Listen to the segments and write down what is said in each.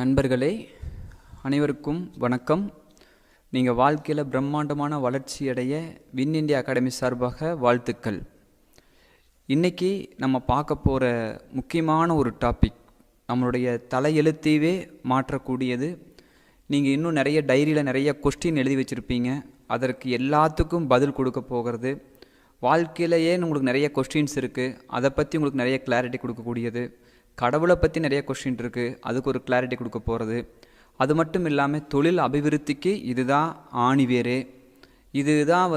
நண்பர்களே அனைவருக்கும் வணக்கம். நீங்கள் வாழ்க்கையில் பிரம்மாண்டமான வளர்ச்சி அடைய வின் இந்தியா அகாடமி சார்பாக வாழ்த்துக்கள். இன்றைக்கி நம்ம பார்க்க போகிற முக்கியமான ஒரு டாபிக் நம்மளுடைய தலையெழுத்தையே மாற்றக்கூடியது. நீங்கள் இன்னும் நிறைய டைரியில் நிறைய கொஸ்டின் எழுதி வச்சுருப்பீங்க, அதற்கு எல்லாத்துக்கும் பதில் கொடுக்க போகிறது. வாழ்க்கையிலேயே உங்களுக்கு நிறைய கொஸ்டின்ஸ் இருக்குது, அதை பற்றி உங்களுக்கு நிறைய கிளாரிட்டி கொடுக்கக்கூடியது. கடவுளை பற்றி நிறைய கொஸ்டின் இருக்குது, அதுக்கு ஒரு கிளாரிட்டி கொடுக்க போகிறது. அது மட்டும் இல்லாமல் தொழில் அபிவிருத்திக்கு இதுதான் ஆணிவேரே, இதுதான்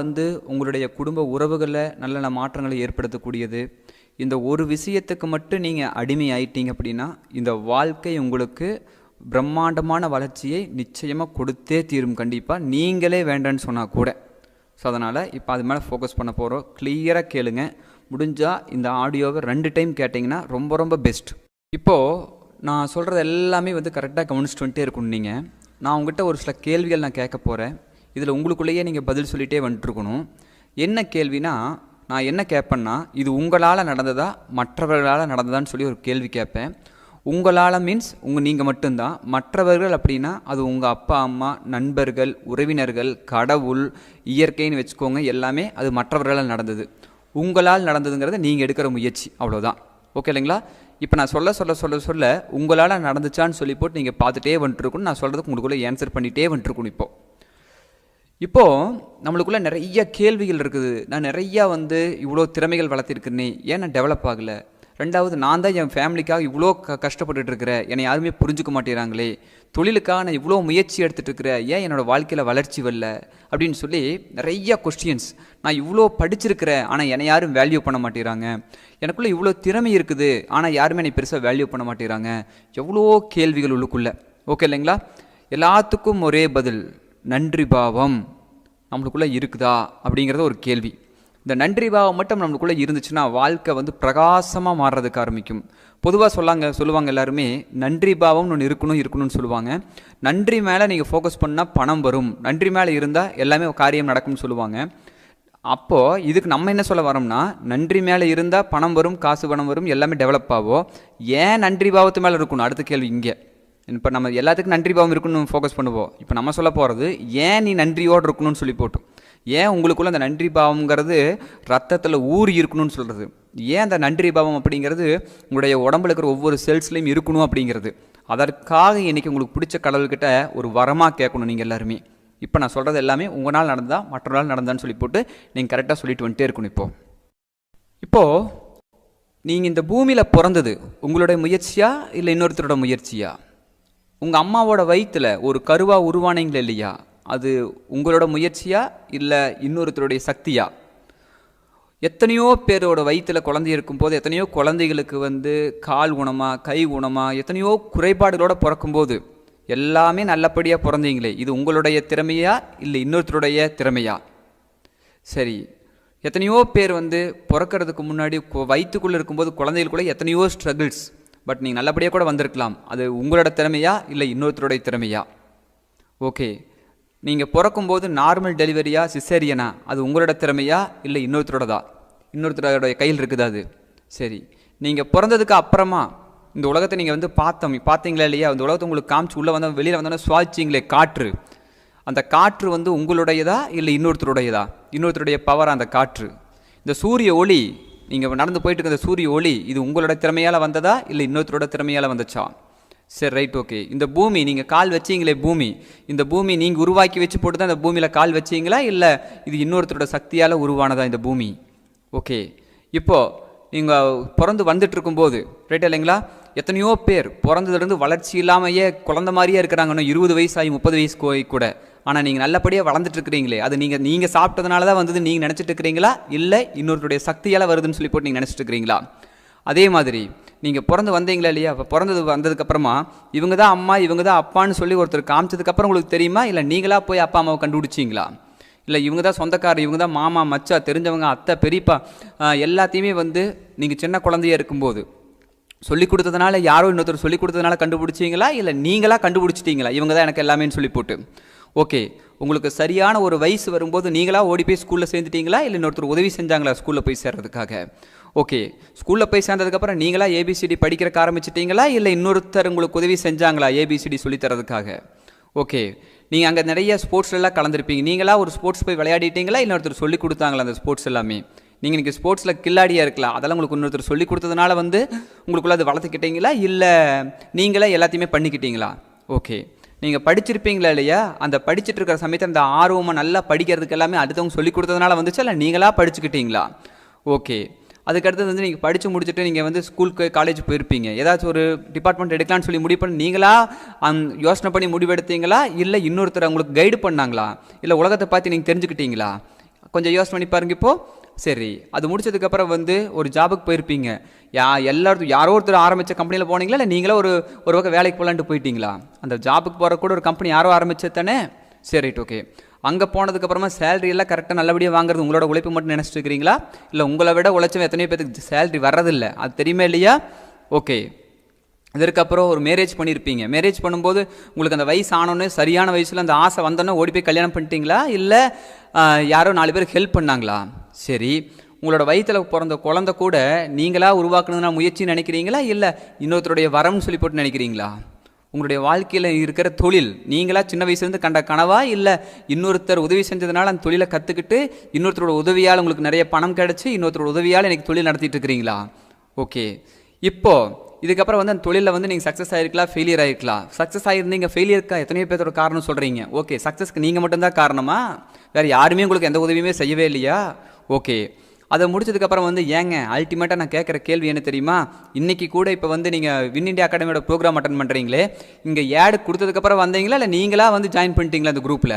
உங்களுடைய குடும்ப உறவுகளில் நல்ல நல்ல மாற்றங்களை ஏற்படுத்தக்கூடியது. இந்த ஒரு விஷயத்துக்கு மட்டும் நீங்கள் அடிமை ஆயிட்டீங்க அப்படின்னா இந்த வாழ்க்கை உங்களுக்கு பிரம்மாண்டமான வளர்ச்சியை நிச்சயமாக கொடுத்தே தீரும், கண்டிப்பாக நீங்களே வேண்டான்னு சொன்னால் கூட. ஸோ அதனால் இப்போ அது மேலே ஃபோக்கஸ் பண்ண போகிறோம். கிளியராக கேளுங்க, முடிஞ்சால் இந்த ஆடியோவை 2 டைம் கேட்டிங்கன்னா ரொம்ப ரொம்ப பெஸ்ட். இப்போது நான் சொல்கிறது எல்லாமே கரெக்டாக கவனிச்சுட்டு வந்துட்டே இருக்கணும். நான் உங்கள்கிட்ட ஒரு சில கேள்விகள் நான் கேட்க போகிறேன். இதில் உங்களுக்குள்ளேயே நீங்கள் பதில் சொல்லிகிட்டே வந்துட்டுருக்கணும். என்ன கேள்வினா, நான் என்ன கேட்பேன்னா, இது உங்களால் நடந்ததா மற்றவர்களால் நடந்ததான்னு சொல்லி ஒரு கேள்வி கேட்பேன். உங்களால் மீன்ஸ் நீங்கள் மட்டும்தான். மற்றவர்கள் அப்படின்னா அது உங்கள் அப்பா அம்மா, நண்பர்கள், உறவினர்கள், கடவுள், இயற்கைன்னு வச்சுக்கோங்க. எல்லாமே அது மற்றவர்களால் நடந்தது. உங்களால் நடந்ததுங்கிறத நீங்கள் எடுக்கிற முயற்சி, அவ்வளோதான். ஓகே இல்லைங்களா? இப்போ நான் சொல்ல சொல்ல சொல்ல சொல்ல உங்களால் நடந்துச்சான்னு சொல்லி போட்டு நீங்கள் பார்த்துட்டே வந்துட்டுருக்கணும். நான் சொல்கிறதுக்கு உங்களுக்குள்ளே ஆன்சர் பண்ணிகிட்டே வந்துட்டுருக்கணும். இப்போது நம்மளுக்குள்ளே நிறைய கேள்விகள் இருக்குது. நான் நிறையா இவ்வளோ திறமைகள் வளர்த்திருக்கிறேனே, ஏன் நான் டெவலப் ஆகலை? ரெண்டாவது, நான் தான் என் ஃபேமிலிக்காக இவ்வளோ கஷ்டப்பட்டுட்டு இருக்கிறேன், என்னை யாருமே புரிஞ்சுக்க மாட்டேறாங்களே. தொழிலுக்காக நான் இவ்வளோ முயற்சி எடுத்துகிட்டு இருக்கிறேன், ஏன் என்னோடய வாழ்க்கையில் வளர்ச்சி வரல அப்படின்னு சொல்லி நிறைய கொஸ்டின்ஸ். நான் இவ்வளோ படிச்சிருக்கிறேன், ஆனால் என்னை யாரும் வேல்யூ பண்ண மாட்டேறாங்க. எனக்குள்ளே இவ்வளோ திறமை இருக்குது, ஆனால் யாருமே என்னை பெருசாக வேல்யூ பண்ண மாட்டேறாங்க. எவ்வளோ கேள்விகள் உள்ளுக்குள்ளே. ஓகே இல்லைங்களா? எல்லாத்துக்கும் ஒரே பதில், நன்றி பாவம் நம்மளுக்குள்ளே இருக்குதா அப்படிங்கிறத ஒரு கேள்வி. இந்த நன்றி பாவம் மட்டும் நம்மளுக்குள்ளே இருந்துச்சுன்னா வாழ்க்கை பிரகாசமாக மாறுறதுக்கு ஆரம்பிக்கும். பொதுவாக சொல்லுவாங்க எல்லாருமே, நன்றி பாவம் ஒன்று இருக்கணும்னு சொல்லுவாங்க. நன்றி மேலே நீங்கள் ஃபோக்கஸ் பண்ணால் பணம் வரும், நன்றி மேலே இருந்தால் எல்லாமே காரியம் நடக்கும்னு சொல்லுவாங்க. அப்போது இதுக்கு நம்ம என்ன சொல்ல வரோம்னா, நன்றி மேலே இருந்தால் பணம் வரும், காசு பணம் வரும், எல்லாமே டெவலப் ஆகும். ஏன் நன்றி பாவத்து மேலே இருக்கணும்? அடுத்த கேள்வி இங்கே. இப்போ நம்ம எல்லாத்துக்கும் நன்றி பாவம் இருக்கணும்னு ஃபோக்கஸ் பண்ணுவோம். இப்போ நம்ம சொல்ல போகிறது, ஏன் நீ நன்றியோடு இருக்கணும்னு சொல்லி போட்டோம். ஏன் உங்களுக்குள்ள அந்த நன்றி பாவம்ங்கிறது ரத்தத்தில் ஊறி இருக்கணும்னு சொல்கிறது. ஏன் அந்த நன்றி பாவம் அப்படிங்கிறது உங்களுடைய உடம்புல இருக்கிற ஒவ்வொரு செல்ஸ்லையும் இருக்கணும் அப்படிங்கிறது. அதற்காக இன்றைக்கி உங்களுக்கு பிடிச்ச கடவுள்கிட்ட ஒரு வரமாக கேட்கணும் நீங்கள் எல்லாருமே. இப்போ நான் சொல்கிறது எல்லாமே உங்களால் நடந்தா மற்றவர்களால் நடந்தான்னு சொல்லி போட்டு நீங்கள் கரெக்டாக சொல்லிட்டு வந்துட்டே இருக்கணும். இப்போது நீங்கள் இந்த பூமியில் பிறந்தது உங்களுடைய முயற்சியா இல்லை இன்னொருத்தரோட முயற்சியா? உங்கள் அம்மாவோட வயிற்றில் ஒரு கருவாக உருவானீங்களே இல்லையா, அது உங்களோட முயற்சியா இல்லை இன்னொருத்தருடைய சக்தியா? எத்தனையோ பேரோட வயிற்றில் குழந்தை இருக்கும்போது எத்தனையோ குழந்தைகளுக்கு கால் ஊனமாக, கை ஊனமாக, எத்தனையோ குறைபாடுகளோடு பிறக்கும்போது எல்லாமே நல்லபடியாக பிறந்தீங்களே, இது உங்களுடைய திறமையா இல்லை இன்னொருத்தருடைய திறமையா? சரி, எத்தனையோ பேர் பிறக்கிறதுக்கு முன்னாடி வயிற்றுக்குள்ளே இருக்கும்போது குழந்தைகளுக்குள்ளே எத்தனையோ ஸ்ட்ரகிள்ஸ், பட் நீங்கள் நல்லபடியாக கூட வந்திருக்கலாம். அது உங்களோட திறமையா இல்லை இன்னொருத்தருடைய திறமையா? ஓகே, நீங்கள் பிறக்கும்போது நார்மல் டெலிவரியா சிசேரியனா, அது உங்களோட திறமையா இல்லை இன்னொருத்தரோடதா? இன்னொருத்தரோடைய கையில் இருக்குதா அது? சரி, நீங்கள் பிறந்ததுக்கு அப்புறமா இந்த உலகத்தை நீங்கள் பார்த்தீங்களா இல்லையா? இந்த உலகத்தை உங்களுக்கு காமிச்சு உள்ளே வெளியில் வந்தோன்னா சுவாசிச்சிங்களே காற்று, அந்த காற்று உங்களுடையதா இல்லை இன்னொருத்தருடையதா? இன்னொருத்தருடைய பவர் அந்த காற்று. இந்த சூரிய ஒளி, நீங்கள் நடந்து போயிட்டு இருக்க இந்த சூரிய ஒளி, இது உங்களோட திறமையால் வந்ததா இல்லை இன்னொருத்தரோட திறமையால் வந்துச்சா? சரி, ரைட், ஓகே. இந்த பூமி நீங்கள் கால் வச்சிங்களே, பூமி, இந்த பூமி நீங்கள் உருவாக்கி வச்சு போட்டு தான் இந்த பூமியில் கால் வச்சிங்களா இல்லை இது இன்னொருத்தரோட சக்தியால் உருவானதா இந்த பூமி? ஓகே, இப்போது நீங்கள் பிறந்து வந்துட்டு இருக்கும்போது, ரைட் இல்லைங்களா, எத்தனையோ பேர் பிறந்ததுலேருந்து வளர்ச்சி இல்லாமையே குழந்த மாதிரியே இருக்கிறாங்கன்னு 20 வயசாகி 30 வயசு கூட. ஆனால் நீங்கள் நல்லபடியாக வளர்ந்துட்டு இருக்கிறீங்களே, அது நீங்கள் சாப்பிட்டதுனால தான் நீங்கள் நினச்சிட்டு இருக்கிறீங்களா இல்லை இன்னொருத்தருடைய சக்தியால் வருதுன்னு சொல்லி போட்டு நீங்கள் நினச்சிட்டு இருக்கிறீங்களா? அதே மாதிரி நீங்கள் பிறந்து வந்தீங்களா இல்லையா, இப்போ வந்ததுக்கப்புறமா இவங்க தான் அம்மா இவங்க தான் அப்பான்னு சொல்லி ஒருத்தர் காமிச்சதுக்கப்புறம் உங்களுக்கு தெரியுமா, இல்லை நீங்களாக போய் அப்பா அம்மாவை கண்டுபிடிச்சிங்களா? இல்லை இவங்க தான் சொந்தக்காரர், இவங்க தான் மாமா மச்சா தெரிஞ்சவங்க அத்தை பெரியப்பா எல்லாத்தையுமே நீங்கள் சின்ன குழந்தையாக இருக்கும்போது சொல்லிக் கொடுத்ததுனால, யாரோ இன்னொருத்தர் சொல்லிக் கொடுத்ததுனால கண்டுபிடிச்சிங்களா இல்லை நீங்களாக கண்டுபிடிச்சிட்டிங்களா இவங்க தான் எனக்கு எல்லாமேன்னு சொல்லி போட்டு? ஓகே, உங்களுக்கு சரியான ஒரு வயசு வரும்போது நீங்களாக ஓடி போய் ஸ்கூலில் சேர்ந்துட்டீங்களா இல்லை இன்னொருத்தர் உதவி செஞ்சாங்களா ஸ்கூலில் போய் சேர்றதுக்காக? ஓகே, ஸ்கூலில் போய் சேர்ந்ததுக்கப்புறம் நீங்களா ஏபிசிடி படிக்கிறக்க ஆரம்பிச்சிட்டிங்களா, இல்லை இன்னொருத்தர் உங்களுக்கு உதவி செஞ்சாங்களா ஏபிசிடி சொல்லித்தரதுக்காக? ஓகே, நீங்கள் அங்கே நிறைய ஸ்போர்ட்ஸ்லாம் கலந்துருப்பீங்க. நீங்களா ஒரு ஸ்போர்ட்ஸ் போய் விளையாடிட்டீங்களா, இன்னொருத்தர் சொல்லி கொடுத்தாங்களா அந்த ஸ்போர்ட்ஸ் எல்லாமே? நீங்கள் இன்றைக்கி ஸ்போர்ட்ஸில் கில்லாடியாக இருக்கலாம், அதெல்லாம் உங்களுக்கு இன்னொருத்தர் சொல்லி கொடுத்ததுனால வந்து உங்களுக்குள்ளே அது வளர்த்துக்கிட்டீங்களா, இல்லை நீங்களே எல்லாத்தையுமே பண்ணிக்கிட்டீங்களா? ஓகே, நீங்கள் படிச்சிருப்பீங்களா இல்லையா, அந்த படிச்சுட்டு இருக்கிற சமயத்தில் அந்த ஆர்வமாக நல்லா படிக்கிறதுக்கு எல்லாமே அடுத்தவங்க சொல்லி கொடுத்ததுனால வந்துச்சா, இல்லை நீங்களாக படிச்சுக்கிட்டீங்களா? ஓகே, அதுக்கடுத்தது வந்து நீங்கள் படித்து முடிச்சுட்டு நீங்கள் வந்து ஸ்கூலுக்கு காலேஜ் போயிருப்பீங்க. ஏதாச்சும் ஒரு டிபார்ட்மெண்ட் எடுக்கலான்னு சொல்லி முடிவு பண்ணி நீங்களா யோசனை பண்ணி முடிவெடுத்தீங்களா, இல்லை இன்னொருத்தர் உங்களுக்கு கைடு பண்ணாங்களா, இல்லை உலகத்தை பார்த்து நீங்கள் தெரிஞ்சுக்கிட்டீங்களா? கொஞ்சம் யோசனை பண்ணி பாருங்க. இப்போது சரி, அது முடிச்சதுக்கப்புறம் வந்து ஒரு ஜாபுக்கு போயிருப்பீங்க. எல்லாரும் யாரோ ஒருத்தர் ஆரம்பித்த கம்பெனியில் போனீங்களா, இல்லை நீங்களே ஒரு பக்கம் வேலைக்கு போகலான்ட்டு போயிட்டீங்களா? அந்த ஜாபுக்கு போகிற கூட ஒரு கம்பெனி யாரோ ஆரம்பிச்சது தானே? சரி, ரைட், ஓகே. அங்கே போனதுக்கப்புறமா சேலரி எல்லாம் கரெக்டாக நல்லபடியாக வாங்குறது உங்களோட உழைப்பு மட்டும் நினச்சிட்டு இருக்கிறீங்களா, இல்லை உங்களை விட உழைச்சவன் எத்தனையோ பேருக்கு சேலரி வர்றதில்லை, அது தெரியுமா இல்லையா? ஓகே, இதற்கப்புறம் ஒரு மேரேஜ் பண்ணியிருப்பீங்க. மேரேஜ் பண்ணும்போது உங்களுக்கு அந்த வயசு ஆனோன்னு சரியான வயசில் அந்த ஆசை வந்தோன்னே ஓடி போய் கல்யாணம் பண்ணிட்டீங்களா, இல்லை யாரோ 4 பேருக்கு ஹெல்ப் பண்ணாங்களா? சரி, உங்களோட வயிற்றில் பிறந்த குழந்தை கூட நீங்களாக உருவாக்கணும்னா முயற்சி நினைக்கிறீங்களா, இல்லை இன்னொருத்தருடைய வரம்னு சொல்லி போட்டு நினைக்கிறீங்களா? உங்களுடைய வாழ்க்கையில் இருக்கிற தொழில் நீங்களாக சின்ன வயசுலேருந்து கண்ட கனவா, இல்லை இன்னொருத்தர் உதவி செஞ்சதுனால அந்த தொழிலை கற்றுக்கிட்டு இன்னொருத்தரோட உதவியால் உங்களுக்கு நிறைய பணம் கிடச்சி இன்னொருத்தரோட உதவியால் எனக்கு தொழில் நடத்திட்டு இருக்கிறீங்களா? ஓகே, இப்போது இதுக்கப்புறம் வந்து அந்த தொழிலில் வந்து நீங்கள் சக்ஸஸ் ஆகிருக்கலாம், ஃபெயிலியர் ஆகிருக்கலாம். சக்ஸஸ் ஆகிருந்தீங்க, ஃபெயிலியருக்கா எத்தனையோ பேரோட காரணம் சொல்கிறீங்க. ஓகே, சக்ஸஸ்க்கு நீங்கள் மட்டும்தான் காரணமா, வேறு யாருமே உங்களுக்கு எந்த உதவியுமே செய்யவே இல்லையா? ஓகே, அதை முடிச்சதுக்கப்புறம் வந்து ஏங்க அல்டிமேட்டாக நான் கேட்குற கேள்வி என்ன தெரியுமா, இன்றைக்கி கூட இப்போ வந்து நீங்கள் வின் இண்டியா அகாடமியோட ப்ரோக்ராம் அட்டன் பண்ணுறீங்களே, இங்கே ஏடு கொடுத்ததுக்கப்புறம் வந்தீங்களா, இல்லை நீங்களாக வந்து ஜாயின் பண்ணிட்டீங்களா அந்த குரூப்பில்?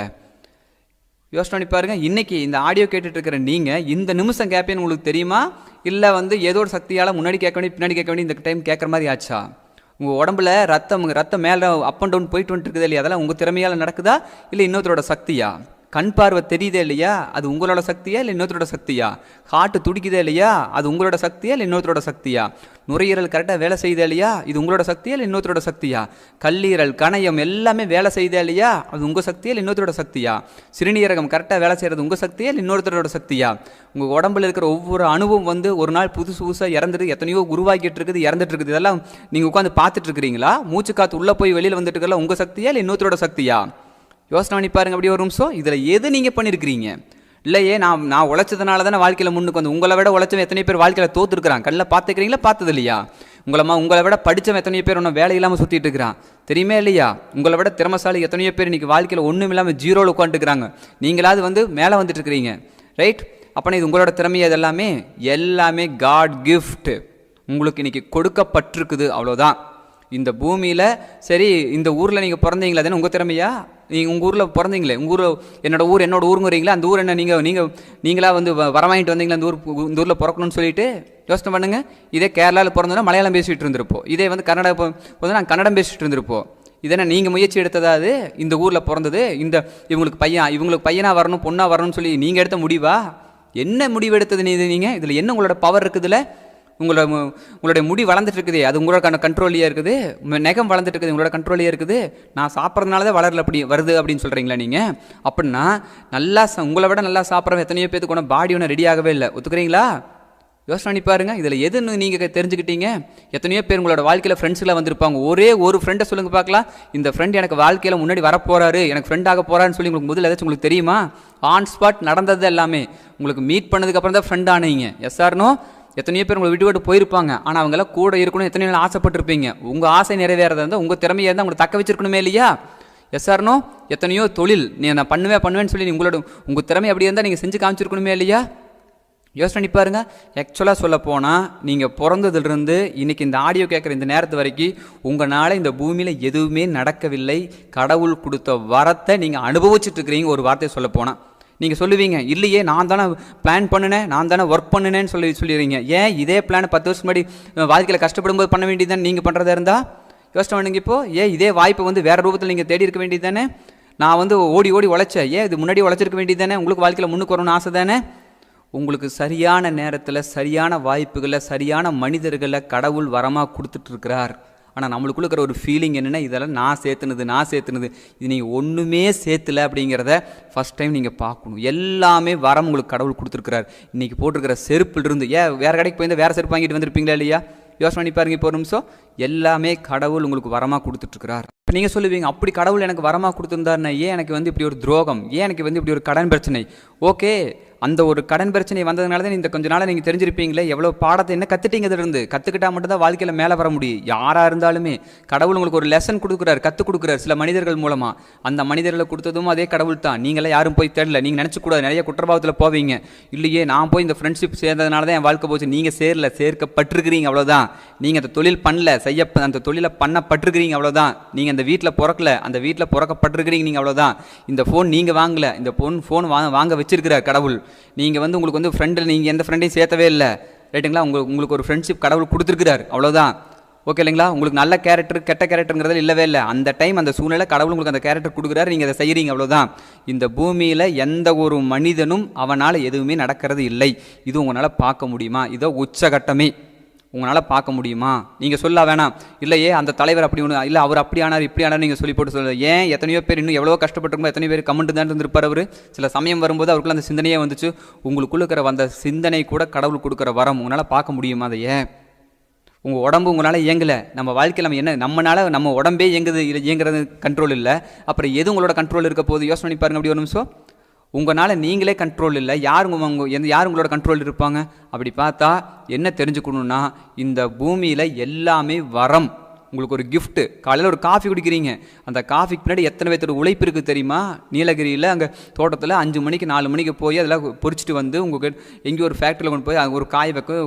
யோசனை பண்ணி பாருங்கள். இன்றைக்கி இந்த ஆடியோ கேட்டுட்டு இருக்கிற நீங்கள் இந்த நிமிஷம் கேட்பேன்னு உங்களுக்கு தெரியுமா, இல்லை வந்து ஏதோ ஒரு சக்தியால் முன்னாடி கேட்க வேண்டிய பின்னாடி கேட்க வேண்டிய இந்த டைம் கேட்குற மாதிரி ஆச்சா? உங்கள் உடம்புல ரத்தம் மேலே அப் அண்ட் டவுன் போயிட்டு வந்துட்டு இருக்குது இல்லையா, அதெல்லாம் உங்கள் திறமையால் நடக்குதா, இல்லை இன்னொருத்தரோட சக்தியா? கண் பார்வை தெரியுதே இல்லையா, அது உங்களோட சக்தியா இல்லை இன்னொருத்தரோட சக்தியா? ஹார்ட் துடிக்குதே இல்லையா, அது உங்களோட சக்தியா இல்லை இன்னொருத்தரோட சக்தியா? நுரையீரல் கரெக்டாக வேலை செய்யுதே இல்லையா, இது உங்களோட சக்தியா இல்லை இன்னொருத்தரோட சக்தியா? கல்லீரல் கணையம் எல்லாமே வேலை செய்யுதே இல்லையா, அது உங்கள் சக்தியா இல்லை இன்னொருத்தரோட சக்தியா? சிறுநீரகம் கரெக்டாக வேலை செய்கிறது உங்கள் சக்தியா இல்லை இன்னொருத்தரோட சக்தியா? உங்கள் உடம்புல இருக்கிற ஒவ்வொரு அணுவும் வந்து ஒரு நாள் புதுசாக இறந்துட்டு எத்தனையோ உருவாக்கிட்டு இருக்குது, இறந்துட்டு இருக்குது. இதெல்லாம் நீங்கள் உட்காந்து பார்த்துட்டு இருக்கிறீங்களா? மூச்சு காற்று உள்ளே போய் வெளியில் வந்துட்டு இருக்கல உங்கள் சக்தியா இல்லை இன்னொருத்தரோட சக்தியா? யோசனை பண்ணி பாருங்க. அப்படி ஒரு நிமிஷம், இதில் எது நீங்கள் பண்ணியிருக்கிறீங்க? இல்லையே நான் உழைச்சதுனால தானே வாழ்க்கையில் முன்னுக்கு வந்து, உங்களை விட உழைச்சவன் எத்தனை பேர் வாழ்க்கையில் தோற்றுருக்குறான்? கண்ணில் பார்த்துக்கிறீங்களா, பார்த்தது இல்லையா? உங்களை விட படித்தவன் எத்தனையோ பேர் ஒன்றும் வேலை இல்லாமல் சுற்றிட்டு இருக்கிறான், தெரியுமே இல்லையா? உங்களை விட திறமசாலி எத்தனையோ பேர் இன்றைக்கி வாழ்க்கையில் ஒன்றும் இல்லாமல் ஜீரோவில் உட்காந்துருக்குறாங்க. நீங்களாவது வந்து மேலே வந்துட்டு இருக்கிறீங்க, ரைட்? அப்போ இது உங்களோட திறமையை, எல்லாமே காட் கிஃப்ட் உங்களுக்கு இன்றைக்கி கொடுக்கப்பட்டிருக்குது, அவ்வளோதான். இந்த பூமியில் சரி, இந்த ஊரில் நீங்கள் பிறந்தீங்களா, அதுன்னு உங்கள் திறமையா? நீங்கள் உங்கள் ஊரில் பிறந்தீங்களே, உங்கள் ஊரில் என்னோட ஊருங்கிறீங்களா, அந்த ஊர் என்ன நீங்களா வந்து வரவாங்கிட்டு வந்தீங்களா இந்த ஊரில் பிறக்கணும்னு சொல்லிட்டு? யோசனை பண்ணுங்கள். இதே கேரளாவில் பிறந்தோன்னா மலையாளம் பேசிகிட்டு இருந்திருப்போம், இதே வந்து கன்னடம் நாங்கள் கன்னடம் பேசிகிட்டு இருந்திருப்போம். இதென்ன நீங்கள் முயற்சி எடுத்ததாவது இந்த ஊரில் பிறந்தது, இவங்களுக்கு பையனாக வரணும் பொண்ணாக வரணும்னு சொல்லி நீங்கள் எடுத்த முடிவா? என்ன முடிவு எடுத்தது நீங்கள்? இதில் என்ன உங்களோட பவர் இருக்குதுல்ல? உங்களுடைய முடி வளர்ந்துட்டு இருக்குது, அது உங்களோட கண்ட்ரோலியாக இருக்குது. நெகம் வளர்ந்துட்டு இருக்குது, உங்களோட கண்ட்ரோலியாக இருக்குது. நான் சாப்பிட்றதுனால தான் வளரல அப்படி வருது அப்படின்னு சொல்கிறீங்களா நீங்கள்? அப்படின்னா நல்லா உங்களை விட நல்லா சாப்பிட்றவங்க எத்தனையோ பேருக்கு ஒன்றும் பாடி ஒன்றும் ரெடி ஆகவே இல்லை, ஒத்துக்கிறீங்களா? யோசனை பண்ணி பாருங்க. இதில் எதுன்னு நீங்கள் தெரிஞ்சுக்கிட்டீங்க? எத்தனையோ பேர் உங்களோட வாழ்க்கையில் ஃப்ரெண்ட்ஸ்லாம் வந்திருப்பாங்க. ஒரே ஒரு ஃப்ரெண்டை சொல்லுங்கள் பார்க்கலாம், இந்த ஃப்ரெண்ட் எனக்கு வாழ்க்கையில் முன்னாடி வரப்போறாரு, எனக்கு ஃப்ரெண்ட் ஆக போகிறான்னு சொல்லி உங்களுக்கு முதல்ல ஏதாச்சும் உங்களுக்கு தெரியுமா? ஆன் ஸ்பாட் நடந்தது எல்லாமே உங்களுக்கு மீட் பண்ணதுக்கப்புறம் தான் ஃப்ரெண்ட் ஆனீங்க. Yes or no? எத்தனையோ பேர் உங்களை விட்டு போயிருப்பாங்க, ஆனால் அவங்களாம் கூட இருக்கணும் எத்தனையோ நாள் ஆசைப்பட்டிருப்பீங்க. உங்கள் ஆசை நிறைவேறதா இருந்தால் உங்கள் திறமையாக இருந்தால் உங்களை தக்க வச்சிருக்கணுமே இல்லையா? Yes or no? எத்தனையோ தொழில் நான் பண்ணுவேன்னு சொல்லி உங்கள் திறமை அப்படி இருந்தால் நீங்கள் செஞ்சு காமிச்சிருக்கணுமே இல்லையா? யோசனை பண்ணி பாருங்க. ஆக்சுவலாக சொல்ல போனால் நீங்கள் பிறந்ததுலேருந்து இன்றைக்கி இந்த ஆடியோ கேட்குற இந்த நேரத்து வரைக்கும் உங்களால் இந்த பூமியில் எதுவுமே நடக்கவில்லை. கடவுள் கொடுத்த வரத்தை நீங்கள் அனுபவிச்சுட்டு இருக்கிறீங்க. ஒரு வார்த்தையை சொல்ல போனால் நீங்கள் சொல்லுவீங்க, இல்லையே நான் தானே பிளான் பண்ணினேன், நான் தானே ஒர்க் பண்ணினேன்னு சொல்லிடுறீங்க. ஏன் இதே பிளான் 10 வருஷம் முன்னாடி வாழ்க்கையில் கஷ்டப்படும் போது பண்ண வேண்டியது நீங்கள் பண்ணுறதா இருந்தால்? யோசனை பண்ணுங்க. இப்போது இதே வாய்ப்பை வந்து வேறு ரூபத்தில் நீங்கள் தேடி இருக்க வேண்டியது தானே? நான் வந்து ஓடி உழைச்சேன், இது முன்னாடி உழைச்சிருக்க வேண்டியது தானே? உங்களுக்கு வாழ்க்கையில் முன்னுக்கு வரணும்னு ஆசை தானே? உங்களுக்கு சரியான நேரத்தில் சரியான வாய்ப்புகளை சரியான மனிதர்களை கடவுள் வரமாக கொடுத்துட்ருக்கிறார். ஆனால் நம்மளுக்குள்ள இருக்கிற ஒரு ஃபீலிங் என்னென்னா இதெல்லாம் நான் சேர்த்துனது இது நீங்கள் ஒன்றுமே சேர்த்துல அப்படிங்கிறத ஃபஸ்ட் டைம் நீங்கள் பார்க்கணும். எல்லாமே வரம் உங்களுக்கு கடவுள் கொடுத்துருக்கிறார். இன்றைக்கி போட்டிருக்கிற செருப்பிலிருந்து வேறு கடைக்கு போய் வேறு செருப்பு வாங்கிட்டு வந்திருப்பீங்களா இல்லையா? யோசனை பண்ணி பாருங்க. இப்போ ஒரு நிமிஷம். எல்லாமே கடவுள் உங்களுக்கு வரமாக கொடுத்துட்ருக்கிறார். இப்போ நீங்கள் சொல்லுவீங்க, அப்படி கடவுள் எனக்கு வரமாக கொடுத்துருந்தாருன்னா ஏன் எனக்கு இப்படி ஒரு துரோகம், ஏன் எனக்கு இப்படி ஒரு கடன் பிரச்சனை? ஓகே, அந்த ஒரு கடன் பிரச்சனை வந்ததுனால தான் இந்த கொஞ்ச நாள் நீங்கள் தெரிஞ்சிருப்பீங்களே எவ்வளோ பாடத்தை என்ன கற்றுட்டீங்க. இதிலிருந்து கற்றுக்கிட்டா மட்டும்தான் வாழ்க்கையில் மேலே வர முடியும். யாராக இருந்தாலுமே கடவுள் உங்களுக்கு ஒரு லெசன் கொடுக்குறாரு, கற்றுக் கொடுக்குறாரு சில மனிதர்கள் மூலமாக. அந்த மனிதர்களை கொடுத்ததும் அதே கடவுள் தான். நீங்களே யாரும் போய் தேடல. நீங்கள் நினச்சக்கூடாது நிறைய குற்றபாவத்தில் போவீங்க. இல்லையே நான் போய் இந்த ஃப்ரெண்ட்ஷிப் சேர்ந்ததுனால தான் என் வாழ்க்கை போச்சு. நீங்கள் சேர்க்கப்பட்டிருக்கிறீங்க அவ்வளோதான். நீங்கள் அந்த தொழில் பண்ணல, அந்த தொழிலை பண்ணப்பட்டிருக்கிறீங்க அவ்வளோதான். நீங்கள் அந்த வீட்டில் பிறக்கல, அந்த வீட்டில் பிறக்கப்பட்டிருக்கிறீங்க நீங்கள் அவ்வளோதான். இந்த ஃபோன் நீங்கள் வாங்கலை, இந்த ஃபோன் வாங்க வச்சிருக்கிறார் கடவுள். நீங்கள் உங்களுக்கு ஃப்ரெண்டில் நீங்கள் எந்த ஃப்ரெண்டையும் சேர்த்தவே இல்லை, ரைட்டுங்களா? உங்களுக்கு ஒரு ஃப்ரெண்ட்ஷிப் கடவுள் கொடுத்துருக்கிறார் அவ்வளோதான். ஓகே இல்லைங்களா? உங்களுக்கு நல்ல கேரக்டர் கெட்ட கேரக்டருங்கிறது இல்லவே இல்லை. அந்த டைம் அந்த சூழ்நிலை கடவுள் உங்களுக்கு அந்த கேரக்டர் கொடுக்குறாரு, நீங்கள் அதை செய்கிறீங்க அவ்வளோதான். இந்த பூமியில் எந்த ஒரு மனிதனும் அவனால் எதுவுமே நடக்கிறது இல்லை. இது உங்களால் பார்க்க முடியுமா? இதோ உச்சகட்டமே உங்களால் பார்க்க முடியுமா? நீங்கள் சொல்ல வேணாம், இல்லையே அந்த தலைவர் அப்படி ஒன்று இல்லை, அவர் அப்படி ஆனார் இப்படி ஆனார் நீங்கள் சொல்லி போட்டு சொல்ல. ஏன் எத்தனையோ பேர் இன்னும் எவ்வளோ கஷ்டப்பட்டிருக்கோம், எத்தனையோ பேர் கமெண்ட் தான் இருந்திருப்பார். அவர் சில சமயம் வரும்போது அவருக்குள்ள அந்த சிந்தனையே வந்துச்சு. உங்களுக்குள்ள இருக்கிற அந்த சிந்தனை கூட கடவுள் கொடுக்குற வரம் உங்களால் பார்க்க முடியுமா? அதை ஏன் உங்கள் உடம்பு உங்களால் இயங்கலை? நம்ம வாழ்க்கையில் நம்ம நம்மளால் நம்ம உடம்பே இயங்குறது கண்ட்ரோல் இல்லை. அப்புறம் எது உங்களோட கண்ட்ரோல் இருக்க போது? யோசனை பண்ணி பாருங்க. அப்படி ஒரு நிமிஷம். உங்களால் நீங்களே கண்ட்ரோல் இல்லை, யார் உங்களோட கண்ட்ரோல் இருப்பாங்க? அப்படி பார்த்தா என்ன தெரிஞ்சுக்கணுன்னா, இந்த பூமியில் எல்லாமே வரம். உங்களுக்கு ஒரு கிஃப்ட்டு. காலையில் ஒரு காஃபி குடிக்கிறீங்க, அந்த காஃபிக்கு பின்னாடி எத்தனை பேர்த்தோட உழைப்பு இருக்குது தெரியுமா? நீலகிரியில் அங்கே தோட்டத்தில் 5 மணிக்கு 4 மணிக்கு போய் அதெல்லாம் பொறிச்சிட்டு வந்து உங்களுக்கு எங்கேயோ ஒரு ஃபேக்ட்ரியில் கொண்டு போய் ஒரு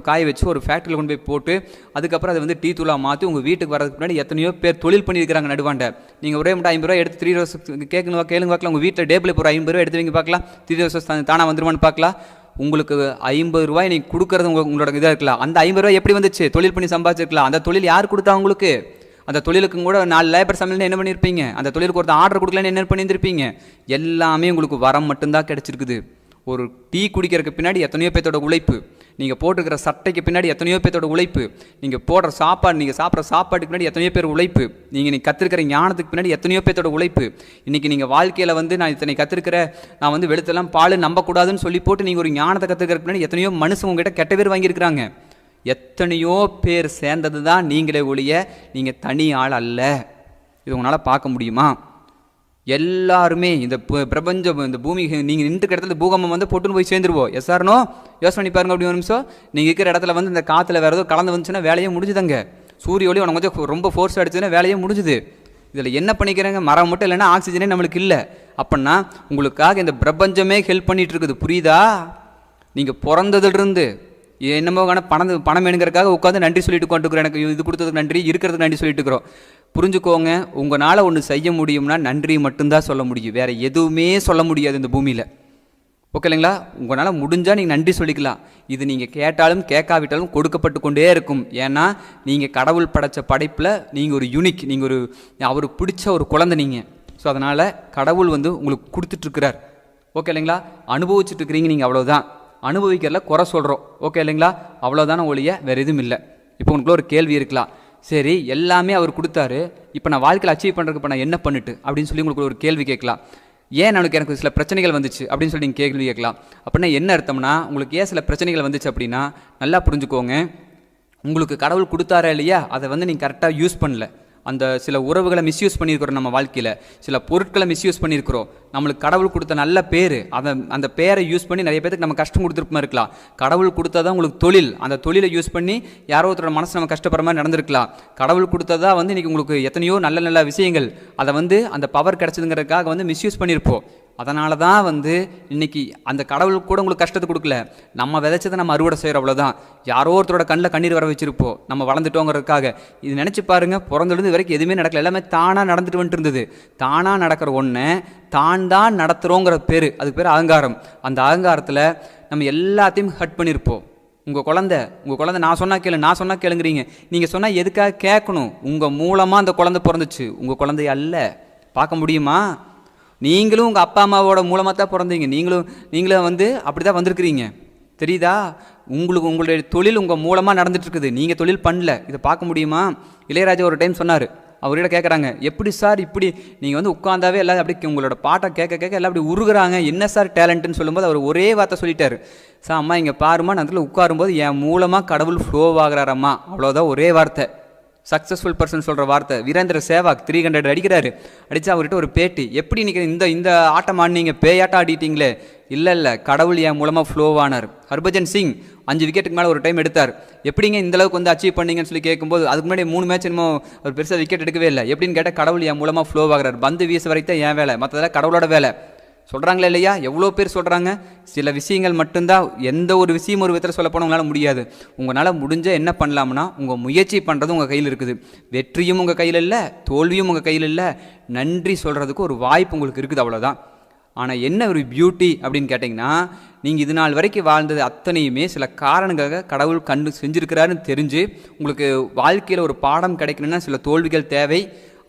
காய வச்சு ஒரு ஃபேக்ட்ரியில் கொண்டு போய் போட்டு அதுக்கப்புறம் அதை டீ தூளாக மாற்றி உங்கள் வீட்டுக்கு வரதுக்கு முன்னாடி எத்தனையோ பேர் தொழில் பண்ணியிருக்கிறாங்க நடுவாண்ட. நீங்கள் ஒரே மட்டும் 50 ரூபா எடுத்து 3 ரோஸ் கேளுங்க பார்க்கலாம். உங்கள் வீட்டில் டேபிள் இப்போ ஒரு 50 ரூபா எடுத்து வைங்க பார்க்கலாம். 3 ரோஸ் தானாக வந்துருமான்னு பார்க்கலாம். உங்களுக்கு 50 ரூபாய் நீங்கள் கொடுக்கறது உங்களோட இதாக இருக்கலாம். அந்த 50 ரூபாய் எப்படி வந்துச்சு? தொழில் பண்ணி சம்பாதிச்சிருக்கலாம். அந்த தொழில் யார் கொடுத்தா உங்களுக்கு? அந்த தொழிலுக்கு கூட 4 லேபர் சமையல் என்ன பண்ணியிருப்பீங்க? அந்த தொழிலுக்கு ஒருத்தர் ஆர்டர் கொடுக்கலன்னு என்ன பண்ணியிருந்திருப்பீங்க? எல்லாமே உங்களுக்கு வரம் மட்டும்தான் கிடைச்சிருக்குது. ஒரு டீ குடிக்கிறதுக்கு பின்னாடி எத்தனையோ பேர்த்தோட உழைப்பு, நீங்கள் போட்டுக்கிற சட்டைக்கு பின்னாடி எத்தனையோ பேர்த்தோட உழைப்பு, நீங்கள் போடுற சாப்பாடு, நீங்கள் சாப்பிட்ற சாப்பாட்டுக்கு பின்னாடி எத்தனையோ பேர் உழைப்பு, நீங்கள் கற்றுக்கிற ஞானத்துக்கு பின்னாடி எத்தனையோ பேர்த்தோட உழைப்பு. இன்றைக்கி நீங்கள் வாழ்க்கையில் நான் இத்தனை கற்றுக்கிற, நான் வெளுத்தெல்லாம் பால் நம்பக்கூடாதுன்னு சொல்லி போட்டு நீங்கள் ஒரு ஞானத்தை கற்றுக்கிறதுக்கு பின்னாடி எத்தனையோ மனுஷன் உங்ககிட்ட கெட்ட பேர் வாங்கியிருக்கிறாங்க. எத்தனையோ பேர் சேர்ந்தது தான் நீங்களே ஒழிய நீங்கள் தனி ஆள் அல்ல. இது உங்களால் பார்க்க முடியுமா? எல்லாருமே இந்த பிரபஞ்சம், இந்த பூமி, நீங்கள் நின்று இடத்துல பூகம்பம் போட்டுன்னு போய் சேர்ந்துருவோம். எஸ்ஆர்னோ யோசனை பண்ணி பாருங்க. அப்படி ஒரு நிமிஷம். நீங்கள் இருக்கிற இடத்துல இந்த காற்றுல வேறு ஏதோ கலந்து வந்துச்சுன்னா வேலையே முடிஞ்சுதாங்க. சூரிய ஒளி உனக்கு கொஞ்சம் ரொம்ப ஃபோர்ஸ் அடிச்சுன்னா வேலையே முடிஞ்சுது. இதில் என்ன பண்ணிக்கிறேங்க? மரம் மட்டும் இல்லைன்னா ஆக்சிஜனே நம்மளுக்கு இல்லை. அப்படின்னா உங்களுக்காக இந்த பிரபஞ்சமே ஹெல்ப் பண்ணிகிட்டு இருக்குது. புரியுதா? நீங்கள் பிறந்ததுலேருந்து என்னமோ பணம் வேணுங்கிறதுக்காக உட்காந்து நன்றி சொல்லிட்டு உட்காந்துருக்குறோம். எனக்கு இது கொடுத்ததுக்கு நன்றி, இருக்கிறதுக்கு நன்றி சொல்லிட்டு இருக்கிறோம். புரிஞ்சுக்கோங்க, உங்களால் ஒன்று செய்ய முடியும்னா நன்றி மட்டும்தான் சொல்ல முடியும், வேறு எதுவுமே சொல்ல முடியாது இந்த பூமியில். ஓகே இல்லைங்களா? உங்களால் முடிஞ்சால் நீங்கள் நன்றி சொல்லிக்கலாம். இது நீங்கள் கேட்டாலும் கேட்காவிட்டாலும் கொடுக்கப்பட்டு கொண்டே இருக்கும். ஏன்னா நீங்கள் கடவுள் படைத்த படைப்பில் நீங்கள் ஒரு யூனிக், நீங்கள் ஒரு அவருக்கு பிடிச்ச ஒரு குழந்தை நீங்கள். ஸோ அதனால் கடவுள் உங்களுக்கு கொடுத்துட்ருக்கிறார். ஓகே இல்லைங்களா? அனுபவிச்சுட்டு இருக்கிறீங்க நீங்கள், அவ்வளோதான். அனுபவிக்கிறதுல குறை சொல்கிறோம். ஓகே இல்லைங்களா? அவ்வளோதான ஒழிய வேறு எதுவும் இல்லை. இப்போ உங்களுக்கு ஒரு கேள்வி இருக்கலாம், சரி எல்லாமே அவர் கொடுத்தாரு, இப்போ நான் வாழ்க்கையில் அச்சீவ் பண்ணுறதுக்கு இப்போ நான் என்ன பண்ணிட்டு அப்படின்னு சொல்லி உங்களுக்கு ஒரு கேள்வி கேட்கலாம். ஏன் எனக்கு சில பிரச்சனைகள் வந்துச்சு அப்படின்னு சொல்லி நீங்கள் கேள்வி கேட்கலாம். அப்படின்னா என்ன அர்த்தம்னா, உங்களுக்கு ஏன் சில பிரச்சனைகள் வந்துச்சு அப்படின்னா, நல்லா புரிஞ்சுக்கோங்க, உங்களுக்கு கடவுள் கொடுத்தாரா இல்லையா, அதை நீங்கள் கரெக்டாக யூஸ் பண்ணல. அந்த சில உறவுகளை மிஸ்யூஸ் பண்ணியிருக்கிறோம், நம்ம வாழ்க்கையில் சில பொருட்களை மிஸ்யூஸ் பண்ணியிருக்கிறோம். நம்மளுக்கு கடவுள் கொடுத்த நல்ல பேர், அந்த பேரை யூஸ் பண்ணி நிறைய பேருக்கு நம்ம கஷ்டம் கொடுத்துருப்போமா இருக்கலாம். கடவுள் கொடுத்ததான் உங்களுக்கு தொழில், அந்த தொழிலை யூஸ் பண்ணி யாரோ ஒருத்தரோட மனசு நம்ம கஷ்டப்படுற மாதிரி நடந்திருக்கலாம். கடவுள் கொடுத்ததா இன்றைக்கி உங்களுக்கு எத்தனையோ நல்ல நல்ல விஷயங்கள், அதை அந்த பவர் கிடச்சதுங்கிறதுக்காக மிஸ்யூஸ் பண்ணியிருப்போம். அதனால தான் இன்றைக்கி அந்த கடவுள் கூட உங்களுக்கு கஷ்டத்தை கொடுக்கல, நம்ம விதைச்சதை நம்ம அறுவடை செய்கிறோம், அவ்வளோதான். யாரோ ஒருத்தரோட கண்ணில் கண்ணீர் வர வச்சுருப்போம் நம்ம வளர்ந்துட்டோங்கிறதுக்காக. இது நினச்சி பாருங்கள், பிறந்தது வரைக்கும் எதுவுமே நடக்கல, எல்லாமே தானாக நடந்துட்டு வந்துட்டு இருந்தது. தானாக நடக்கிற ஒன்று தான் நடத்துகிறோங்கிற பேர், அதுக்கு பேர் அகங்காரம். அந்த அகங்காரத்தில் நம்ம எல்லாத்தையும் ஹட் பண்ணியிருப்போம். உங்கள் குழந்தை நான் சொன்னால் கேளுங்கிறீங்க. நீங்கள் சொன்னால் எதுக்காக கேட்கணும்? உங்கள் மூலமாக அந்த குழந்தை பிறந்துச்சு, உங்கள் குழந்தை அல்ல. பார்க்க முடியுமா? நீங்களும் உங்கள் அப்பா அம்மாவோட மூலமாக தான் பிறந்தீங்க. நீங்களும் அப்படி தான் வந்திருக்கிறீங்க. தெரியுதா? உங்களுடைய தொழில் உங்கள் மூலமாக நடந்துட்டு இருக்குது, நீங்கள் தொழில் பண்ணல. இதை பார்க்க முடியுமா? இளையராஜா ஒரு டைம் சொன்னார், அவர்கிட்ட கேட்குறாங்க, எப்படி சார் இப்படி நீங்கள் வந்து உட்காந்தாவே எல்லாம் அப்படி உங்களோட பாட்டை கேட்க கேட்க எல்லாம் அப்படி உருகுறாங்க, என்ன சார் டேலண்ட்டுன்னு சொல்லும்போது அவர் ஒரே வார்த்தை சொல்லிட்டார், சார் அம்மா இங்கே பாருமா, நான் அதில் உட்காரும்போது என் மூலமாக கடவுள் ஃப்ளோ ஆகிறாரம்மா. அவ்வளோதான், ஒரே வார்த்தை. சக்ஸஸ்ஃபுல் பர்சன் சொல்கிற வார்த்தை. வீரேந்திர சேவாக் 300 அடிக்கிறாரு. அடித்தா அவர்கிட்ட ஒரு பேட்டி, எப்படி நீங்கள் இந்த ஆட்டம் ஆடினீங்க, பேயாட்டம் ஆடிட்டீங்களே. இல்லை கடவுள் என் மூலமாக ஃப்ளோவானார். ஹர்பஜன் சிங் 5 விக்கெட்டுக்கு மேலே ஒரு டைம் எடுத்தார். எப்படிங்க இந்தளவுக்கு வந்து அச்சீவ் பண்ணீங்கன்னு சொல்லி கேட்கும்போது, அதுக்கு முன்னாடி 3 மேட்ச் என்னமோ ஒரு பெருசாக விக்கெட் எடுக்கவே இல்லை. எப்படின்னு கேட்டால், கடவுள் என் மூலமாக ஃப்ளோ ஆகிறார், பந்து வீச வரைக்கும் என் வேலை, மற்றதெல்லாம் கடவுளோட வேலை. சொல்கிறாங்களே இல்லையா? எவ்வளோ பேர் சொல்கிறாங்க. சில விஷயங்கள் மட்டும்தான், எந்த ஒரு விஷயம் ஒரு விதத்தில் சொல்ல போனால் உங்களால் முடியாது. உங்களால் முடிஞ்ச என்ன பண்ணலாம்னா, உங்கள் முயற்சி பண்ணுறது உங்கள் கையில் இருக்குது. வெற்றியும் உங்கள் கையில் இல்லை, தோல்வியும் உங்கள் கையில் இல்லை. நன்றி சொல்கிறதுக்கு ஒரு வாய்ப்பு உங்களுக்கு இருக்குது, அவ்வளோதான். ஆனால் என்ன ஒரு பியூட்டி அப்படின்னு கேட்டிங்கன்னா, நீங்கள் இது நாள் வரைக்கும் வாழ்ந்தது அத்தனையுமே சில காரணங்களுக்காக கடவுள் கண்டு செஞ்சுருக்கிறாருன்னு தெரிஞ்சு, உங்களுக்கு வாழ்க்கையில் ஒரு பாடம் கிடைக்கணும்னா சில தோல்விகள் தேவை.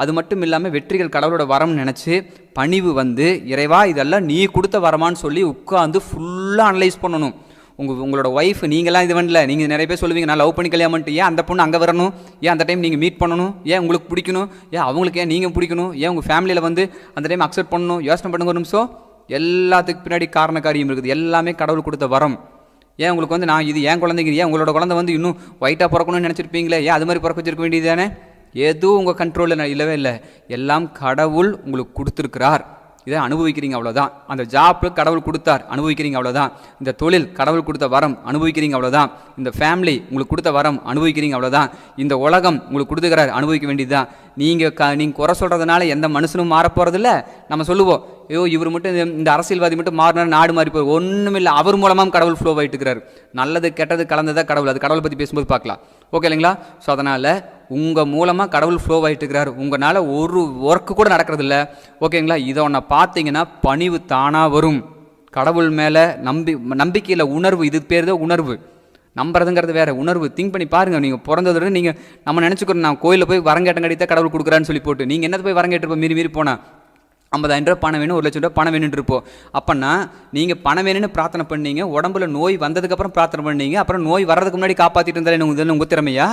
அது மட்டும் இல்லாமல் வெற்றிகள் கடவுளோட வரம்னு நினச்சி பணிவு வந்து, இறைவா இதெல்லாம் நீ கொடுத்த வரமான்னு சொல்லி உட்காந்து ஃபுல்லாக அனலைஸ் பண்ணணும். உங்களோட ஒய்ஃப், நீங்களாம் இது பண்ணல, நீங்கள் நிறைய பேர் சொல்லுவீங்க, நான் லவ் பண்ணி கல்யாணம் பண்ணிட்டு, ஏன் அந்த பொண்ணு அங்கே வரணும், ஏன் அந்த டைம் நீங்கள் மீட் பண்ணணும், ஏன் உங்களுக்கு பிடிக்கணும், ஏன் அவங்களுக்கு ஏன் நீங்கள் பிடிக்கணும், ஏன் உங்கள் ஃபேமிலியில் வந்து அந்த டைம் அக்செப்ட் பண்ணணும், யோசனை பண்ணுங்க ஒரு நிமிஷம். எல்லாத்துக்கு பின்னாடி காரண காரியம் இருக்குது. எல்லாமே கடவுள் கொடுத்த வரம். ஏன் உங்களுக்கு வந்து நான் இது ஏன் குழந்தைங்க, ஏன் உங்களோட குழந்தை வந்து இன்னும் ஒயிட்டாக பிறக்கணும்னு நினச்சிருப்பீங்களே, ஏன் அது மாதிரி பிறக்க வச்சிருக்க வேண்டியது தானே? எதுவும் உங்கள் கண்ட்ரோலில் இல்லவே இல்லை. எல்லாம் கடவுள் உங்களுக்கு கொடுத்துருக்கிறார். இதை அனுபவிக்கிறீங்க, அவ்வளோதான். அந்த ஜாப்பு கடவுள் கொடுத்தார், அனுபவிக்கிறீங்க, அவ்வளோதான். இந்த தொழில் கடவுள் கொடுத்த வரம், அனுபவிக்கிறீங்க, அவ்வளோதான். இந்த ஃபேமிலி உங்களுக்கு கொடுத்த வரம், அனுபவிக்கிறீங்க, அவ்வளோதான். இந்த உலகம் உங்களுக்கு கொடுத்துக்கிறார், அனுபவிக்க வேண்டியது தான். நீங்கள் குறை சொல்கிறதுனால எந்த மனுஷனும் மாறப்போகிறதில்ல. நம்ம சொல்லுவோம், ஐயோ இவர் மட்டும் இந்த அரசியல்வாதி மட்டும் மாறினார் நாடு மாறி போய், ஒன்றும் இல்லை. அவர் மூலமாக கடவுள் ஃப்ளோ ஆகிட்டு இருக்கிறார். நல்லது கெட்டது கலந்ததாக கடவுள். அது கடவுளை பற்றி பேசும்போது பார்க்கலாம், ஓகே இல்லைங்களா? ஸோ அதனால் உங்கள் மூலமாக கடவுள் ஃப்ளோ ஆகிட்டு இருக்கிறார். உங்களால் ஒரு ஒர்க்கு கூட நடக்கிறதில்ல, ஓகேங்களா? இதை ஒன்று பார்த்தீங்கன்னா பணிவு தானாக வரும். கடவுள் மேலே நம்பிக்கையில் உணர்வு, இது பேர் தான் உணர்வு. நம்புறதுங்கிறது வேறு, உணர்வு. திங்க் பண்ணி பாருங்கள். நீங்கள் பிறந்ததோட நீங்கள் நம்ம நினச்சிக்கிறோம், நான் கோயிலில் போய் வரங்கேட்டம் கடித்தான் கடவுள் கொடுக்குறான்னு சொல்லி போட்டு, நீங்கள் என்னது போய் வரங்கேட்டிருப்போம் மீறி போனால் 50,000 ரூபா பணம் வேணும், 1,00,000 ரூபா பணம் வேணும்னு இருப்போம். அப்போனா நீங்கள் பணம் வேணும்னு பிரார்த்தனை பண்ணீங்க, உடம்புல நோய் வந்ததுக்கப்புறம் பிரார்த்தனை பண்ணீங்க, அப்புறம் நோய் வர்றதுக்கு முன்னாடி காப்பாற்றிட்டு இருந்தாலும் உங்கள் திறமையா?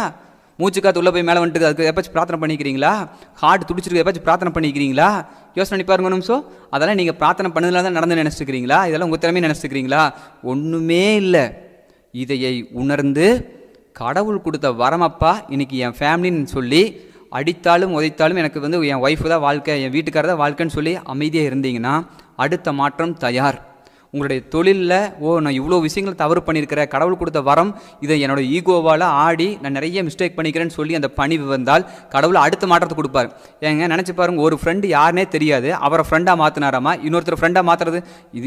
மூச்சு காற்று உள்ளே போய் மேலே வந்துட்டு அதுக்கு எப்போச்சும் பிரார்த்தனை பண்ணிக்கிறீங்களா? ஹார்ட் துடிச்சிருக்கு எப்போச்சும் பிரார்த்தனை பண்ணிக்கிறீங்களா? யோசனை பண்ணி பாருங்க நிமிஷம். அதெல்லாம் நீங்கள் பிரார்த்தனை பண்ணதுனால தான் நடந்து நினச்சிக்கிறீங்களா? இதெல்லாம் உங்கள் திறமையை நினச்சிக்கிறீங்களா? ஒன்றுமே இல்லை. இதையை உணர்ந்து கடவுள் கொடுத்த வரமப்பா இன்னைக்கு என் ஃபேமிலின்னு சொல்லி, அடித்தாலும் உதைத்தாலும் எனக்கு வந்து என் ஒய்ஃபு தான் வாழ்க்கை, என் வீட்டுக்காரர் தான் வாழ்க்கைன்னு சொல்லி அமைதியாக இருந்தீங்கன்னா அடுத்த மாற்றம் தயார். உங்களுடைய தொழிலில் நான் இவ்வளோ விஷயங்கள் தவறு பண்ணியிருக்கிறேன், கடவுள் கொடுத்த வரம், இதை என்னோட ஈகோவால் ஆடி நான் நிறைய மிஸ்டேக் பண்ணிக்கிறேன்னு சொல்லி அந்த பணிவு வந்தால் கடவுள் அடுத்த மாற்றத்தை கொடுப்பார். ஏங்க நினச்சி பாருங்க, ஒரு ஃப்ரெண்டு யாருனே தெரியாது, அவரை ஃப்ரெண்டாக மாற்றினாராமா, இன்னொருத்தர் ஃப்ரெண்டாக மாற்றுறது.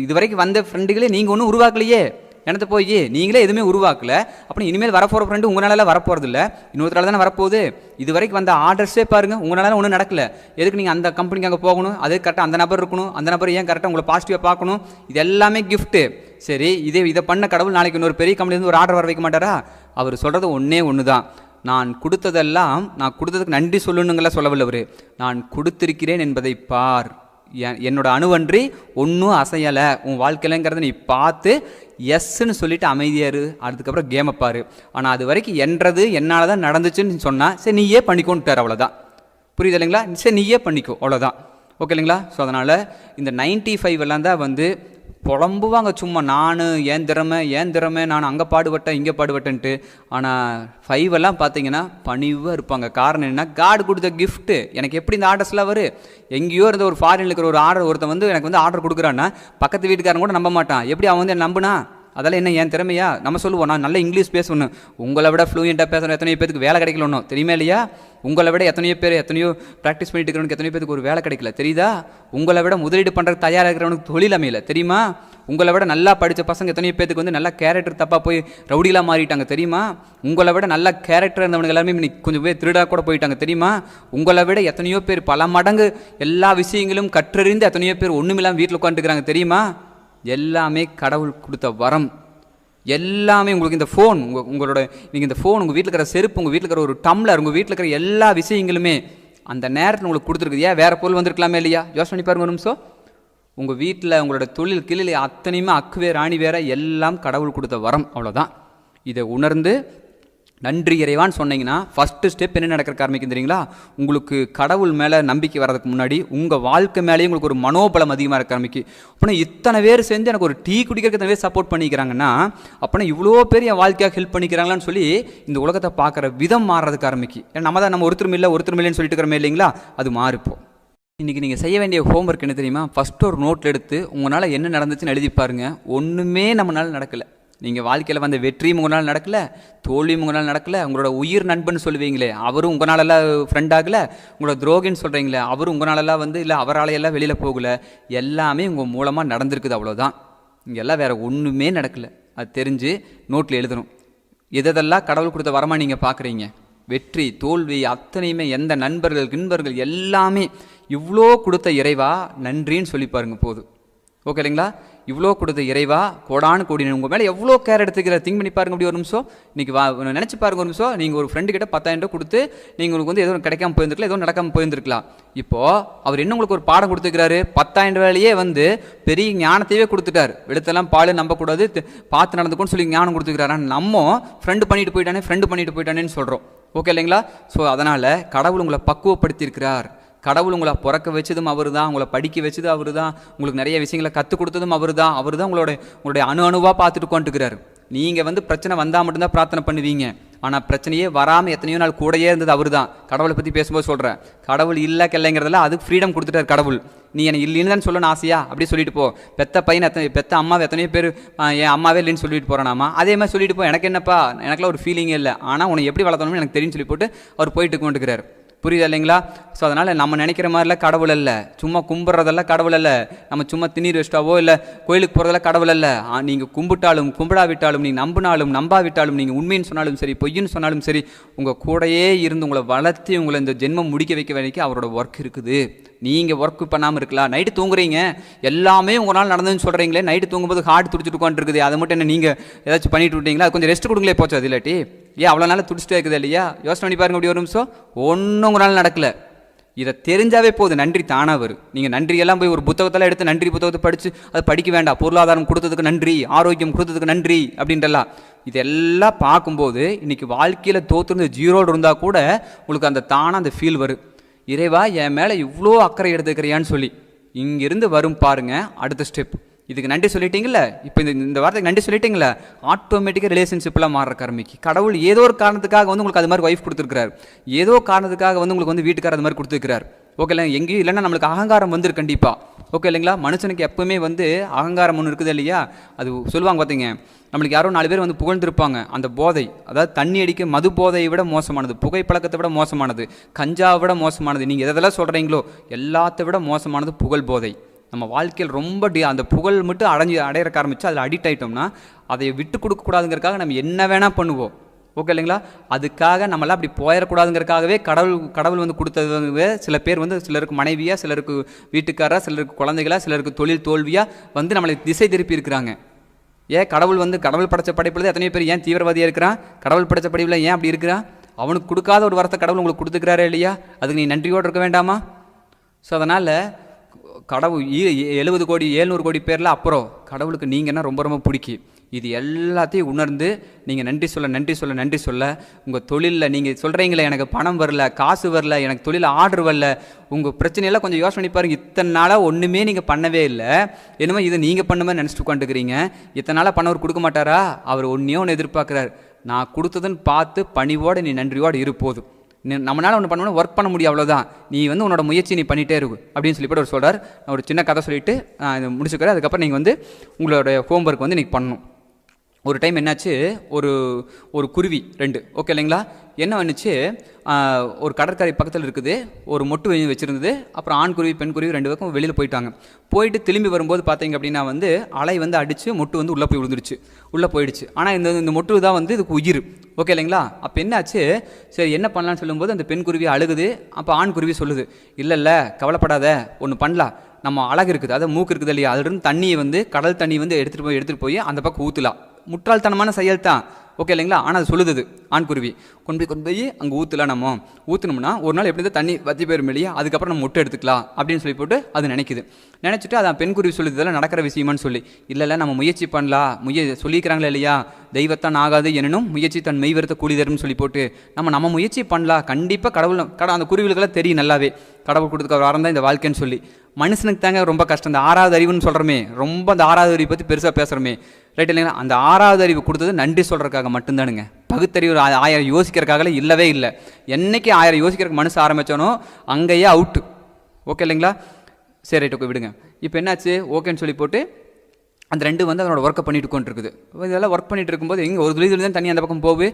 இது வரைக்கும் வந்த ஃப்ரெண்டுகளே நீங்கள் ஒன்றும் உருவாக்கலையே. எனத்த போய் நீங்களே எதுவுமே உருவாக்கல, அப்புறம் இனிமேல் வரப்போகிற ஃப்ரெண்டு உங்களால் வரப்போகிறது இல்லை, இன்னொருத்தரால் தானே வரப்போகுது. இது வரைக்கும் வந்த ஆர்டர்ஸே பாருங்கள், உங்களால் ஒன்றும் நடக்கல. எதுக்கு நீங்கள் அந்த கம்பெனிக்கு அங்கே போகணும், அது கரெக்டாக அந்த நபர் இருக்கணும், அந்த நபர் ஏன் கரெக்டாக உங்களை பாசிட்டிவாக பார்க்கணும், இது எல்லாமே கிஃப்ட்டு. சரி, இதை பண்ண கடவுள் நாளைக்கு இன்னொரு பெரிய கம்பெனிலேருந்து ஒரு ஆர்டர் வர வைக்க மாட்டாரா? அவர் சொல்கிறது ஒன்று தான், நான் கொடுத்ததெல்லாம் நான் கொடுத்ததுக்கு நன்றி சொல்லணுங்களா சொல்லவில்லை அவர், நான் கொடுத்திருக்கிறேன் என்பதை பார். என்னோட அணுவன்றி ஒன்றும் அசையலை உன் வாழ்க்கையிலங்கிறத நீ பார்த்து எஸ்ன்னு சொல்லிட்டு அமைதியாரு, அதுக்கப்புறம் கேமை பாரு. ஆனால் அது வரைக்கும் என்றது என்னால் தான் நடந்துச்சுன்னு சொன்னால் சரி நீயே பண்ணிக்கோன்ட்டார், அவ்வளோதான். புரியுது இல்லைங்களா? சரி நீயே பண்ணிக்கோ, அவ்வளோதான். ஓகே இல்லைங்களா? ஸோ அதனால் இந்த 95 எல்லாம் தான் வந்து புலம்புவாங்க சும்மா, நான் ஏன் திறமை நான் அங்கே பாடுபட்டேன் இங்கே பாடுபட்டேன்ட்டு. ஆனால் 5 எல்லாம் பார்த்தீங்கன்னா பணிவாக இருப்பாங்க. காரணம் என்ன? காடு கொடுத்த கிஃப்ட்டு. எனக்கு எப்படி இந்த ஆர்டர்ஸ்லாம் வரும்? எங்கேயோ இருந்த ஒரு ஃபாரினில் இருக்கிற ஒரு ஆர்டர் ஒருத்தன் வந்து எனக்கு வந்து ஆர்டர் கொடுக்குறான்னா பக்கத்து வீட்டுக்காரன் கூட நம்ப மாட்டான். எப்படி அவன் வந்து நம்பினா? அதெல்லாம் என்ன என் திறமையா? நம்ம சொல்லுவோம் நான் நல்ல இங்கிலீஷ் பேசணும், உங்களை விட ஃப்ளூயண்ட்டாக பேசுகிற எத்தனையோ பேருக்கு வேலை கிடைக்கல ஒன்றும் தெரியுமா இல்லையா? உங்களை விட எத்தனையோ ப்ராக்டிஸ் பண்ணிட்டு இருக்கிறவனுக்கு எத்தனையோ பேருக்கு ஒரு வேலை கிடைக்கல தெரியுதா? உங்களை விட முதலீடு பண்ணுறதுக்கு தயாராக இருக்கிறவனுக்கு தொழில் அமையல தெரியுமா? உங்களை விட நல்லா படித்த பசங்க எத்தனையோ பேருக்கு வந்து நல்ல கேரக்டர் தப்பாக போய் ரவுடிலாம் மாறிட்டாங்க தெரியுமா? உங்களை விட நல்ல கேரக்டர் இருந்தவனுக்கு எல்லாருமே இன்னைக்கு கொஞ்சம் பேர் திருடாக கூட போயிட்டாங்க தெரியுமா? உங்களை விட எத்தனையோ பேர் பல மடங்கு எல்லா விஷயங்களும் கற்றறிந்து எத்தனையோ பேர் ஒன்றுமில்லாமல் வீட்டில் உட்காந்துக்கிறாங்க தெரியுமா? எல்லாமே கடவுள் கொடுத்த வரம். எல்லாமே உங்களுக்கு இந்த ஃபோன், உங்களோட நீங்கள் இந்த ஃபோன், உங்கள் வீட்டில் இருக்கிற செருப்பு, உங்கள் வீட்டில் இருக்கிற ஒரு டம்ளர், உங்கள் வீட்டில் இருக்கிற எல்லா விஷயங்களுமே அந்த நேரத்தில் உங்களுக்கு கொடுத்துருக்குது. ஏன் வேறு பொருள் வந்திருக்கலாமே இல்லையா? யோசனை பண்ணி பாருங்க ஒரு நிமிஷம். உங்கள் வீட்டில் உங்களோட தொழில் கிளியில் அத்தனையுமே அக்கு வேற ஆணி வேற எல்லாம் கடவுள் கொடுத்த வரம், அவ்வளோதான். இதை உணர்ந்து நன்றி இறைவான்னு சொன்னீங்கன்னா ஃபஸ்ட்டு ஸ்டெப் என்ன நடக்க ஆரம்பிக்கும் தெரியுங்களா? உங்களுக்கு கடவுள் மேலே நம்பிக்கை வர்றதுக்கு முன்னாடி உங்கள் வாழ்க்கை மேலேயே உங்களுக்கு ஒரு மனோபலம் அதிகமாக இருக்க ஆரம்பிக்கும். அப்படின்னா இத்தனை பேர் சேர்ந்து எனக்கு ஒரு டீ குடிக்கிறதுக்கு இத்தனை பேர் சப்போர்ட் பண்ணிக்கிறாங்கன்னா, அப்படின்னா இவ்வளோ பேர் என் வாழ்க்கையாக ஹெல்ப் பண்ணிக்கிறாங்களான்னு சொல்லி இந்த உலகத்தை பார்க்குற விதம் மாறுறதுக்கு ஆரம்பிக்கும். ஏன்னா நம்ம ஒருத்தரும் இல்லைன்னு சொல்லிட்டு இருக்கிறமே இல்லைங்களா? அது மாறிப்போம். இன்றைக்கி நீங்கள் செய்ய வேண்டிய ஹோம்ஒர்க் என்ன தெரியுமா? ஃபஸ்ட்டு ஒரு நோட்டில் எடுத்து உங்களால் என்ன நடந்துச்சுன்னு எழுதி பாருங்கள். ஒன்றுமே நம்மளால் நடக்கலை. நீங்கள் வாழ்க்கையில் வந்த வெற்றியும் உங்களால் நடக்கலை, தோல்வியும் உங்களால் நடக்கலை. உங்களோட உயிர் நண்பன் சொல்லுவீங்களே அவரும் உங்களாலெல்லாம் ஃப்ரெண்ட் ஆகலை. உங்களோட துரோகின்னு சொல்கிறீங்களே அவரும் உங்களாலெல்லாம் இல்லை அவராலையெல்லாம் வெளியில் போகலை. எல்லாமே உங்கள் மூலமாக நடந்திருக்குது, அவ்வளோதான். இங்கெல்லாம் வேறு ஒன்றுமே நடக்கலை. அது தெரிஞ்சு நோட்டில் எழுதணும். எதெல்லாம் கடவுள் கொடுத்த வரமா நீங்கள் பார்க்குறீங்க, வெற்றி தோல்வி அத்தனையுமே, எந்த நண்பர்கள் எல்லாமே இவ்வளோ கொடுத்த இறைவா நன்றின்னு சொல்லி பாருங்க போதும். ஓகே இல்லைங்களா? இவ்வளோ கொடுத்த இறைவா கோடானு கோடி உங்கள் மேலே எவ்வளோ கேர் எடுத்துக்கிற திங்க் பண்ணி பாருங்க. அப்படி ஒரு நிமிஷம் இன்றைக்கி நினச்சி பாருங்க. ஒரு நிமிஷம் நீங்கள் ஒரு ஃப்ரெண்டு கிட்ட 10,000 ரூபா கொடுத்து நீங்கள் உங்களுக்கு ஏதோ கிடைக்காம போயிருந்துருக்கலாம், ஏதோ நடக்காமல் போயிருந்துருக்கலாம். இப்போது அவர் என்ன உங்களுக்கு ஒரு பாடம் கொடுத்துக்கிறாரு? 10,000 ரூபாயிலேயே பெரிய ஞானத்தையே கொடுத்துட்டார். எடுத்தெல்லாம் பால் நம்பக்கூடாது, பார்த்து நடந்துக்கோன்னு சொல்லி ஞானம் கொடுத்துக்கிறாரு. நம்ம ஃப்ரெண்டு பண்ணிட்டு போயிட்டானேன்னு சொல்கிறோம். ஓகே இல்லைங்களா? ஸோ அதனால் கடவுள் உங்களை பக்குவப்படுத்தியிருக்கிறார். கடவுள் உங்களை பிறக்க வச்சதும் அவர் தான், உங்களை படிக்க வச்சது அவர் தான், உங்களுக்கு நிறைய விஷயங்களை கற்றுக் கொடுத்ததும் அவர் தான். உங்களுடைய அணுவாக பார்த்துட்டு கொண்டுக்கிறார். நீங்கள் பிரச்சனை வந்தால் மட்டும்தான் பிரார்த்தனை பண்ணுவீங்க. ஆனால் பிரச்சனையே வராமல் எத்தனையோ நாள் கூடயே இருந்தது அவர் தான். கடவுளை பற்றி பேசும்போது சொல்கிறேன், கடவுள் இல்லை கிள்ளைங்கிறதுல அதுக்கு ஃப்ரீடம் கொடுத்துட்டார் கடவுள். நீ எனக்கு இல்லைன்னு தான் சொல்லணும் ஆசையா அப்படி சொல்லிட்டு போ. பெத்த பையன் பெத்த அம்மாவை எத்தனையோ பேர் என் அம்மாவே இல்லைன்னு சொல்லிட்டு போகிறானாமா, அதே மாதிரி சொல்லிட்டு போ. எனக்கு என்னப்பா, எனக்குலாம் ஒரு ஃபீலிங்கே இல்லை, ஆனால் உன்னை எப்படி வளர்த்தணும்னு எனக்கு தெரியும் சொல்லி போட்டு அவர் போயிட்டு கொண்டுக்கிறார். புரியுது இல்லைங்களா? ஸோ அதனால் நம்ம நினைக்கிற மாதிரிலாம் கடவுள் அல்ல. சும்மா கும்பிட்றதெல்லாம் கடவுள் அல்ல. நம்ம சும்மா திண்ணீர் வச்சிட்டாவோ இல்லை கோயிலுக்கு போகிறதெல்லாம் கடவுள் அல்ல. நீங்கள் கும்பிட்டாலும் கும்பிடாவிட்டாலும், நீங்கள் நம்பினாலும் நம்பாவிட்டாலும், நீங்கள் உண்மைன்னு சொன்னாலும் சரி பொய்ன்னு சொன்னாலும் சரி, உங்கள் கூடையே இருந்து உங்களை வளர்த்தி உங்களை இந்த ஜென்மம் முடிக்க வைக்க வரைக்கும் அவரோட ஒர்க் இருக்குது. நீங்கள் ஒர்க் பண்ணாமல் இருக்கலாம். நைட்டு தூங்குறீங்க, எல்லாமே உங்களால் நடந்ததுன்னு சொல்கிறீங்களே, நைட்டு தூங்கும்போது ஹார்ட் துடிச்சிட்டு உட்காந்துருக்குது. அதை மட்டும் என்ன நீங்கள் ஏதாச்சும் பண்ணிட்டு விட்டீங்களா? அது கொஞ்சம் ரெஸ்ட் கொடுங்களே போச்சு. அது இல்லாட்டி ஏன் அவ்வளோ நாள் துடிச்சிட்டே இருக்குது இல்லையா? யோசனை பண்ணி பாருங்க. அப்படி ஒரு நிமிஷம் ஒன்றும் உங்களால் நடக்கலை. இதை தெரிஞ்சாவே போதும், நன்றி தானாக வரும். நீங்கள் நன்றியெல்லாம் போய் ஒரு புத்தகத்தெல்லாம் எடுத்து நன்றி புத்தகத்தை படித்து அதை படிக்க வேண்டாம். பொருளாதாரம் கொடுத்ததுக்கு நன்றி, ஆரோக்கியம் கொடுத்ததுக்கு நன்றி அப்படின்றலாம். இதெல்லாம் பார்க்கும்போது இன்றைக்கி வாழ்க்கையில் தோற்றுருந்து ஜீரோடு இருந்தால் கூட உங்களுக்கு அந்த தானாக அந்த ஃபீல் வரும். இறைவா என் மேலே இவ்வளோ அக்கறை எடுத்துக்கிறியான்னு சொல்லி இங்கிருந்து வரும் பாருங்கள். அடுத்த ஸ்டெப் இதுக்கு நன்றி சொல்லிட்டீங்கள, இப்போ இந்த வார்த்தைக்கு நன்றி சொல்லிட்டீங்களா, ஆட்டோமேட்டிக்காக ரிலேஷன்ஷிப்லாம் மாறுற ஆரம்பிக்கு. கடவுள் ஏதோ ஒரு காரணத்துக்காக உங்களுக்கு அது மாதிரி ஒய்ஃப் கொடுத்துருக்காரு, ஏதோ காரணத்துக்காக உங்களுக்கு வீட்டுக்கார அது மாதிரி கொடுத்துருக்காரு. ஓகே இல்லைங்க? எங்கேயும் இல்லைன்னா நம்மளுக்கு அகங்காரம் வந்துரு கண்டிப்பாக. ஓகே இல்லைங்களா? மனுஷனுக்கு எப்பவுமே அகங்காரம் ஒன்று இருக்குது இல்லையா? அது சொல்லுவாங்க பார்த்தீங்க, நம்மளுக்கு யாரோ 4 பேர் புகழ்ந்துருப்பாங்க. அந்த போதை, அதாவது தண்ணி அடிக்க மது போதையை விட மோசமானது, புகைப்பழக்கத்தை விட மோசமானது, கஞ்சாவை விட மோசமானது, நீங்கள் எதெல்லாம் சொல்கிறீங்களோ எல்லாத்த விட மோசமானது புகழ் போதை. நம்ம வாழ்க்கையில் ரொம்ப அந்த புகழ் மட்டும் அடையிறக்க ஆரம்பித்து அதில் அடிக்ட் ஆகிட்டோம்னா அதை விட்டு கொடுக்கக்கூடாதுங்கிறதுக்காக நம்ம என்ன வேணால் பண்ணுவோம். ஓகே இல்லைங்களா? அதுக்காக நம்மளாம் அப்படி போயிடக்கூடாதுங்கிறதுக்காகவே கடவுள் கொடுத்தது. சில பேர் சிலருக்கு மனைவியாக, சிலருக்கு வீட்டுக்காரா, சிலருக்கு குழந்தைகளா, சிலருக்கு தொழில் தோல்வியாக நம்மளை திசை திருப்பி இருக்கிறாங்க. ஏன் கடவுள் படைச்ச படைப்பில் எத்தனையோ பேர் ஏன் தீவிரவாதியாக இருக்கிறான்? கடவுள் படைச்ச படைப்பில் ஏன் அப்படி இருக்கிறான்? அவனுக்கு கொடுக்காத ஒரு வரத்தை கடவுள் உங்களுக்கு கொடுத்துக்கிறாரே இல்லையா? அதுக்கு நீ நன்றியோடு இருக்க வேண்டாமா? ஸோ அதனால் கடவுள் 70 கோடி 700 கோடி பேரில் அப்புறம் கடவுளுக்கு நீங்கன்னா ரொம்ப ரொம்ப பிடிக்கும். இது எல்லாத்தையும் உணர்ந்து நீங்கள் நன்றி சொல்ல உங்கள் தொழிலில் நீங்கள் சொல்கிறீங்களே, எனக்கு பணம் வரல, காசு வரல, எனக்கு தொழில் ஆர்டர் வரல, உங்கள் பிரச்சனையெல்லாம் கொஞ்சம் யோசனை பண்ணி பாருங்கள். இத்தனை நாளாக ஒன்றுமே நீங்கள் பண்ணவே இல்லை, என்னமோ இது நீங்கள் பண்ண மாதிரி நினச்சிட்டு உட்காந்துக்கிறீங்க. இத்தனை நாளாக பண்ணவர் கொடுக்க மாட்டாரா? அவர் ஒன்று எதிர்பார்க்குறாரு, நான் கொடுத்ததுன்னு பார்த்து பணிவோடு நீ நன்றியோடு இருப்போதும். நம்மளால் ஒன்று பண்ணணும், ஒர்க் பண்ண முடியும், அவ்வளோதான். நீ உன்னோட முயற்சி நீ பண்ணிகிட்டே இருக்கு அப்படின்னு சொல்லிவிட்டு அவர் சொல்கிறார். நான் ஒரு சின்ன கதை சொல்லிவிட்டு இதை முடிச்சுக்கிறேன். அதுக்கப்புறம் நீங்கள் உங்களோட ஹோம்ஒர்க் நீங்கள் பண்ணணும். ஒரு டைம் என்னாச்சு, ஒரு குருவி 2, ஓகே இல்லைங்களா? என்ன வந்துச்சு, ஒரு கடற்கரை பக்கத்தில் இருக்குது, ஒரு மொட்டு வச்சுருந்தது. அப்புறம் ஆண் குருவி பெண் குருவி 2 பக்கம் வெளியில் போயிட்டு திரும்பி வரும்போது பார்த்தீங்க அப்படின்னா அலை அடித்து மொட்டு உள்ளே போய் விழுந்துருச்சு, உள்ளே போயிடுச்சு. ஆனால் இந்த மொட்டு தான் இதுக்கு உயிர். ஓகே இல்லைங்களா? அப்போ என்னாச்சு, சரி என்ன பண்ணலான்னு சொல்லும்போது அந்த பெண் குருவி அழுகுது. அப்போ ஆண் குருவி சொல்லுது, இல்லை கவலைப்படாத, ஒன்று பண்ணலாம், நம்ம அழகு இருக்குது, அதாவது மூக்கு இருக்குது இல்லையா, அதிலிருந்து தண்ணியை கடல் தண்ணி எடுத்துகிட்டு போய் அந்த பக்கம் ஊற்றலாம். முட்டாள்தனமான செயல் தான். ஓகே இல்லைங்களா? ஆனால் அது சொல்லுது ஆண் குருவி கொண்டு போய் அங்கே ஊற்றலாம். நம்ம ஊற்றினோம்னா ஒரு நாள் எப்படி தண்ணி வற்றி போயிடும் இல்லையா, அதுக்கப்புறம் நம்ம முட்டை எடுத்துக்கலாம் அப்படின்னு சொல்லி போட்டு அது நினச்சிட்டு அதான் பெண் குருவி சொல்லுது இதெல்லாம் நடக்கிற விஷயமானு சொல்லி. இல்லை நம்ம முயற்சி பண்ணலாம், சொல்லிக்கிறாங்களே இல்லையா, தெய்வத்தான் ஆகாது எனும் முயற்சி தன் மெய்வருத்த கூலி தரும்னு சொல்லி போட்டு நம்ம முயற்சி பண்ணலாம். கண்டிப்பாக கடவுள் அந்த குருவிகளுக்கெல்லாம் தெரியும் நல்லாவே கடவுள் கொடுத்துக்க வாரம் தான் இந்த வாழ்க்கைன்னு சொல்லி. மனுஷனுக்கு தாங்க ரொம்ப கஷ்டம். இந்த 6வது அறிவுன்னு சொல்கிறோமே, ரொம்ப அந்த 6வது அறிவை பற்றி பெருசாக பேசுகிறோமே, ரைட் இல்லைங்களா? அந்த 6வது அறிவு கொடுத்தது நன்றி சொல்கிறதுக்காக மட்டும்தானுங்க. பகுத்தறிவு 1000 யோசிக்கிறதுக்காக இல்லவே இல்லை. என்னைக்கு 1000 யோசிக்கிறதுக்கு மனுஷன் ஆரம்பித்தானோ அங்கேயே அவுட்டு. ஓகே இல்லைங்களா? சரி ரைட், ஓகே விடுங்க. இப்போ என்னாச்சு, ஓகேன்னு சொல்லி போட்டு அந்த 2 அதனோட ஒர்க்கை பண்ணிட்டு கொண்டிருக்குது. இதெல்லாம் ஒர்க் பண்ணிட்டு இருக்கும்போது எங்கே ஒரு துளி தான் தண்ணி அந்த பக்கம் போகுது.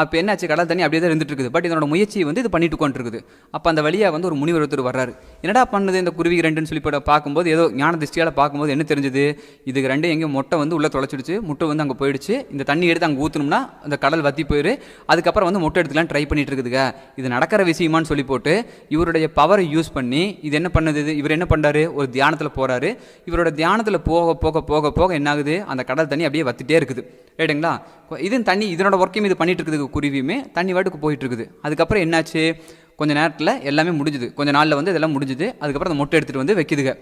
அப்போ என்னாச்சு, கடல் தண்ணி அப்படியே தான் இருந்துட்டு இருக்குது. பட் இதனோட முயற்சியை இது பண்ணிட்டு கொண்டிருக்குது. அப்போ அந்த வழியாக ஒரு முனிவர் ஒருத்தர் வர்றாரு. என்னடா பண்ணுது இந்த குருவி 2ன்னு சொல்லி பார்க்கும்போது ஏதோ ஞான திருஷ்டியால் பார்க்கும்போது என்ன தெரிஞ்சது, இதுக்கு 2 எங்கேயும் முட்டை உள்ளே தொலைச்சிடுச்சு. முட்டை அங்கே போயிடுச்சு. இந்த தண்ணி எடுத்து அங்கே ஊற்றணும்னா அந்த கடல் வற்றி போயிரு. அதுக்கப்புறம் முட்டை எடுத்துலாம் ட்ரை பண்ணிட்டு இருக்குதுங்க. இது நடக்கிற விஷயமானு சொல்லி போட்டு இவருடைய பவரை யூஸ் பண்ணி இது என்ன பண்ணுது, இவர் என்ன பண்ணுறாரு, ஒரு தியானத்தில் போகிறாரு. இவரோட தியானத்தில் போக போக போக போக என்ன ஆகுது, அந்த கடல் தண்ணி அப்படியே வற்றிட்டே இருக்குது. ரைட்டுங்களா? இது தண்ணி இதனோட ஒர்க்கையும் இது பண்ணிட்டு இருக்குது. குருவியுமே தண்ணி வாட்டுக்கு போயிட்டு இருக்குது. அதுக்கப்புறம் என்னாச்சு, கொஞ்சம் நேரத்தில் எல்லாமே முடிஞ்சுது. கொஞ்சம் நாளில் இதெல்லாம் முடிஞ்சுது. அதுக்கப்புறம் அந்த முட்டை எடுத்துகிட்டு வைக்குதுங்க.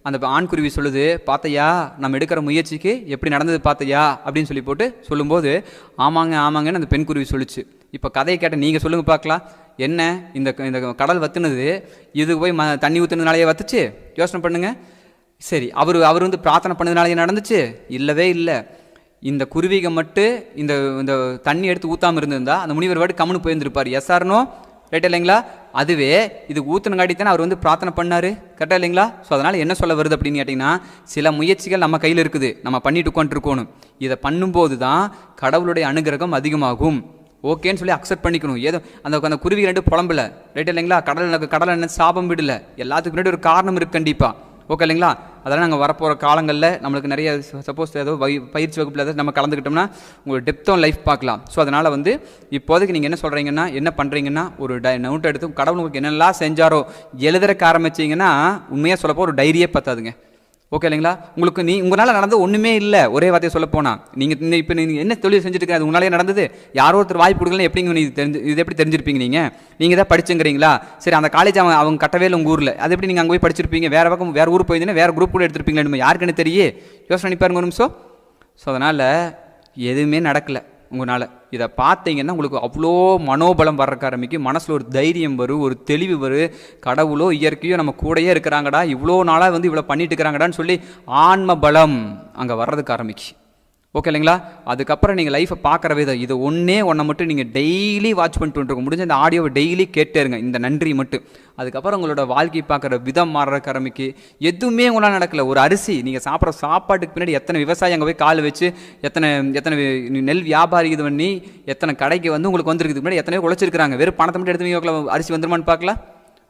அந்த ஆண் குருவி சொல்லுது, பார்த்தையா நம்ம எடுக்கிற முயற்சிக்கு எப்படி நடந்தது பார்த்தையா அப்படின்னு சொல்லி போட்டு சொல்லும்போது ஆமாங்கன்னு அந்த பெண் குருவி சொல்லிச்சு. இப்போ கதையை கேட்ட நீங்கள் சொல்லுங்கள் பார்க்கலாம், என்ன இந்த கடல் வத்துனது இதுக்கு போய் தண்ணி ஊற்றுனதுனாலேயே வத்துச்சு? யோசனை பண்ணுங்க. சரி, அவர் பிரார்த்தனை பண்ணதுனாலேயே நடந்துச்சு? இல்லவே இல்லை. இந்த குருவிக மட்டும் இந்த தண்ணி எடுத்து ஊற்றாமல் இருந்திருந்தா அந்த முனிவர் வாட்டு கம்முன்னு போயிருந்திருப்பார். எஸ் ஆர்னோ? ரைட்டா இல்லைங்களா? அதுவே இது ஊற்றினங்காட்டி தானே அவர் பிரார்த்தனை பண்ணார். கரெக்டாக இல்லைங்களா? ஸோ அதனால் என்ன சொல்ல வருது அப்படின்னு கேட்டிங்கன்னா, சில முயற்சிகள் நம்ம கையில் இருக்குது, நம்ம பண்ணிட்டு உட்காந்துருக்கணும். இதை பண்ணும்போது தான் கடவுளுடைய அனுகிரகம் அதிகமாகும். ஓகேன்னு சொல்லி அக்செப்ட் பண்ணிக்கணும். ஏதோ அந்த குருவி 2 புலம்பல. ரைட் இல்லைங்களா? கடல் என்ன சாபம் விடல. எல்லாத்துக்கு முன்னாடி ஒரு காரணம் இருக்குது கண்டிப்பாக. ஓகே இல்லைங்களா? அதெல்லாம் நாங்கள் வரப்போகிற காலங்களில் நம்மளுக்கு நிறைய சப்போஸ் ஏதோ பயிற்சி வகுப்பில் ஏதாவது நம்ம கலந்துக்கிட்டோம்னா உங்களுக்கு டெப்த் ஆன் லைஃப் பார்க்கலாம். ஸோ அதனால் இப்போதைக்கு நீங்கள் என்ன சொல்கிறீங்கன்னா, என்ன பண்ணுறீங்கன்னா, ஒரு நோட் எடுத்து கடவுள் உங்களுக்கு என்னெல்லாம் செஞ்சாரோ எழுதுறக்க ஆரம்பிச்சிங்கன்னா உண்மையாக சொல்லப்போ ஒரு டைரியே பத்தாதுங்க. ஓகே இல்லைங்களா? உங்களால் நடந்தது ஒன்றுமே இல்லை. ஒரே வார்த்தையை சொல்ல போனால் நீங்கள் இப்போ நீங்கள் என்ன தொழில் செஞ்சுட்டு இருக்க, அது உங்களாலே நடந்தது. யாரோ ஒருத்தர் வாய்ப்பு கொடுக்கலாம், எப்படிங்க இது எப்படி தெரிஞ்சிருப்பீங்க? நீங்கள் தான் படிச்சுங்கிறீங்களா? சரி, அந்த காலேஜ் அவங்க கட்டவே இல்லை உங்கள் ஊரில், அது எப்படி நீங்கள் அங்கே போய் படிச்சிருப்பீங்க? வேறு ஊர் போயிருந்தீங்கன்னா வேறு குரூப் கூட எடுத்துருப்பீங்களா? யாருக்குன்னு தெரியே யோசனை பண்ணி பாருங்க ஒரு நிமிஷம். ஸோ அதனால் எதுவுமே நடக்கலை உங்களால். இதை பார்த்தீங்கன்னா உங்களுக்கு அவ்வளோ மனோபலம் வர்றக்க ஆரம்பிக்கும். மனசில் ஒரு தைரியம் வரும், ஒரு தெளிவு வரும். கடவுளோ இயற்கையோ நம்ம கூடயே இருக்கிறாங்கடா, இவ்வளோ நாளாக இவ்வளோ பண்ணிட்டு இருக்கிறாங்கடான்னு சொல்லி ஆன்ம பலம் அங்கே வர்றதுக்கு ஆரம்பிச்சு. ஓகே இல்லைங்களா? அதுக்கப்புறம் நீங்கள் லைஃப்பை பார்க்குற விதம் இது ஒன்றை மட்டும் நீங்கள் டெய்லி வாட்ச் பண்ணிட்டு வந்துருக்கோம். முடிஞ்ச இந்த ஆடியோவை டெய்லி கேட்டே இருங்க, இந்த நன்றி மட்டும். அதுக்கப்புறம் உங்களோட வாழ்க்கை பார்க்குற விதம் மாறுறக்கு ஆரம்பிக்கு. எதுவுமே உங்களால் நடக்கலை. ஒரு அரிசி நீங்கள் சாப்பிட்ற சாப்பாட்டுக்கு பின்னாடி எத்தனை விவசாயி அங்கே போய் கால் வச்சு எத்தனை நெல் வியாபாரி இது பண்ணி எத்தனை கடைக்கு உங்களுக்கு வந்துருக்குது முன்னாடி எத்தனை உழைச்சிருக்காங்க. வெறும் பணத்தை மட்டும் எடுத்து வைக்கலாம், அரிசி வந்துருமான்னு பார்க்கலாம்.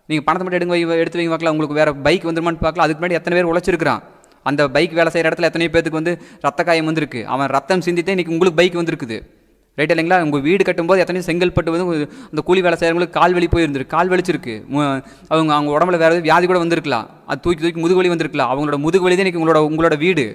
நீங்கள் பணத்தை மட்டும் எடுத்து வைங்க பார்க்கலாம், உங்களுக்கு வேறு பைக் வந்துருமான்னு பார்க்கலாம். அதுக்கு முன்னாடி எத்தனை பேர் உழைச்சிருக்கிறான். அந்த பைக் வேலை செய்கிற இடத்துல எத்தனை பேருக்கு ரத்த காயம் வந்திருக்கு. அவன் ரத்தம் சிந்தித்தே இன்றைக்கி உங்களுக்கு பைக் வந்திருக்குது. ரைட் இல்லைங்களா? உங்கள் வீடு கட்டும்போது எத்தனையோ செங்கல்பட்டு அந்த கூலி வேலை செய்கிறவங்களுக்கு கால் வலி போயிருந்துருக்கு, கால் வலிச்சிருக்கு. அவங்க உடம்புல வேறு வியாதி கூட வந்திருக்கலாம், அது தூக்கி முதுகு வலி வந்திருக்கலாம். அவங்களோட முதுகு வலி தான் இன்றைக்கி உங்களோட வீடு.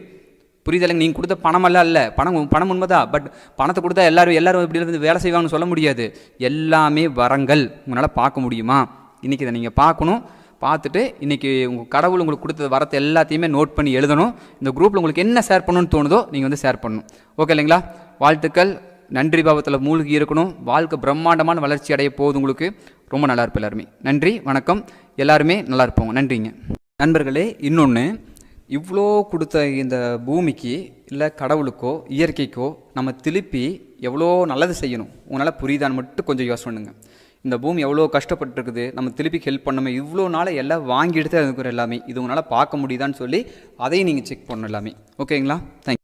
புரியுதில்லைங்க? நீங்கள் கொடுத்த பணமெல்லாம் இல்லை, பணம் உண்மைதான். பட் பணத்தை கொடுத்தா எல்லாரும் இப்படி வேலை செய்வாங்கன்னு சொல்ல முடியாது. எல்லாமே வரங்கள் உங்களால் பார்க்க முடியுமா? இன்றைக்கி இதை நீங்கள் பார்க்கணும். பார்த்துட்டு இன்றைக்கி உங்கள் கடவுள் உங்களுக்கு கொடுத்தது வரத்தை எல்லாத்தையுமே நோட் பண்ணி எழுதணும். இந்த குரூப்பில் உங்களுக்கு என்ன ஷேர் பண்ணணும்னு தோணுதோ நீங்கள் ஷேர் பண்ணணும். ஓகே இல்லைங்களா? வாழ்த்துக்கள். நன்றி பாவத்தில் மூழ்கி இருக்கணும். வாழ்க்கை பிரம்மாண்டமான வளர்ச்சி அடைய போகுது. உங்களுக்கு ரொம்ப நல்லா இருப்போம் எல்லாருமே. நன்றி, வணக்கம். எல்லாருமே நல்லா இருப்போங்க. நன்றிங்க நண்பர்களே. இன்னொன்று, இவ்வளோ கொடுத்த இந்த பூமிக்கு இல்லை கடவுளுக்கோ இயற்கைக்கோ நம்ம திருப்பி எவ்வளோ நல்லது செய்யணும் உங்களால் புரியுதான்னு மட்டும் கொஞ்சம் யோசனை பண்ணுங்க. இந்த பூமி எவ்வளோ கஷ்டப்பட்டுருக்குது, நம்ம திருப்பி ஹெல்ப் பண்ணணும். இவ்வளோ நாள் எல்லாம் வாங்கி எடுத்து இருக்கிற எல்லாமே இது உங்களால் பார்க்க முடியுதான்னு சொல்லி அதையும் நீங்கள் செக் பண்ணணும் எல்லாமே. ஓகேங்களா? தேங்க்யூ.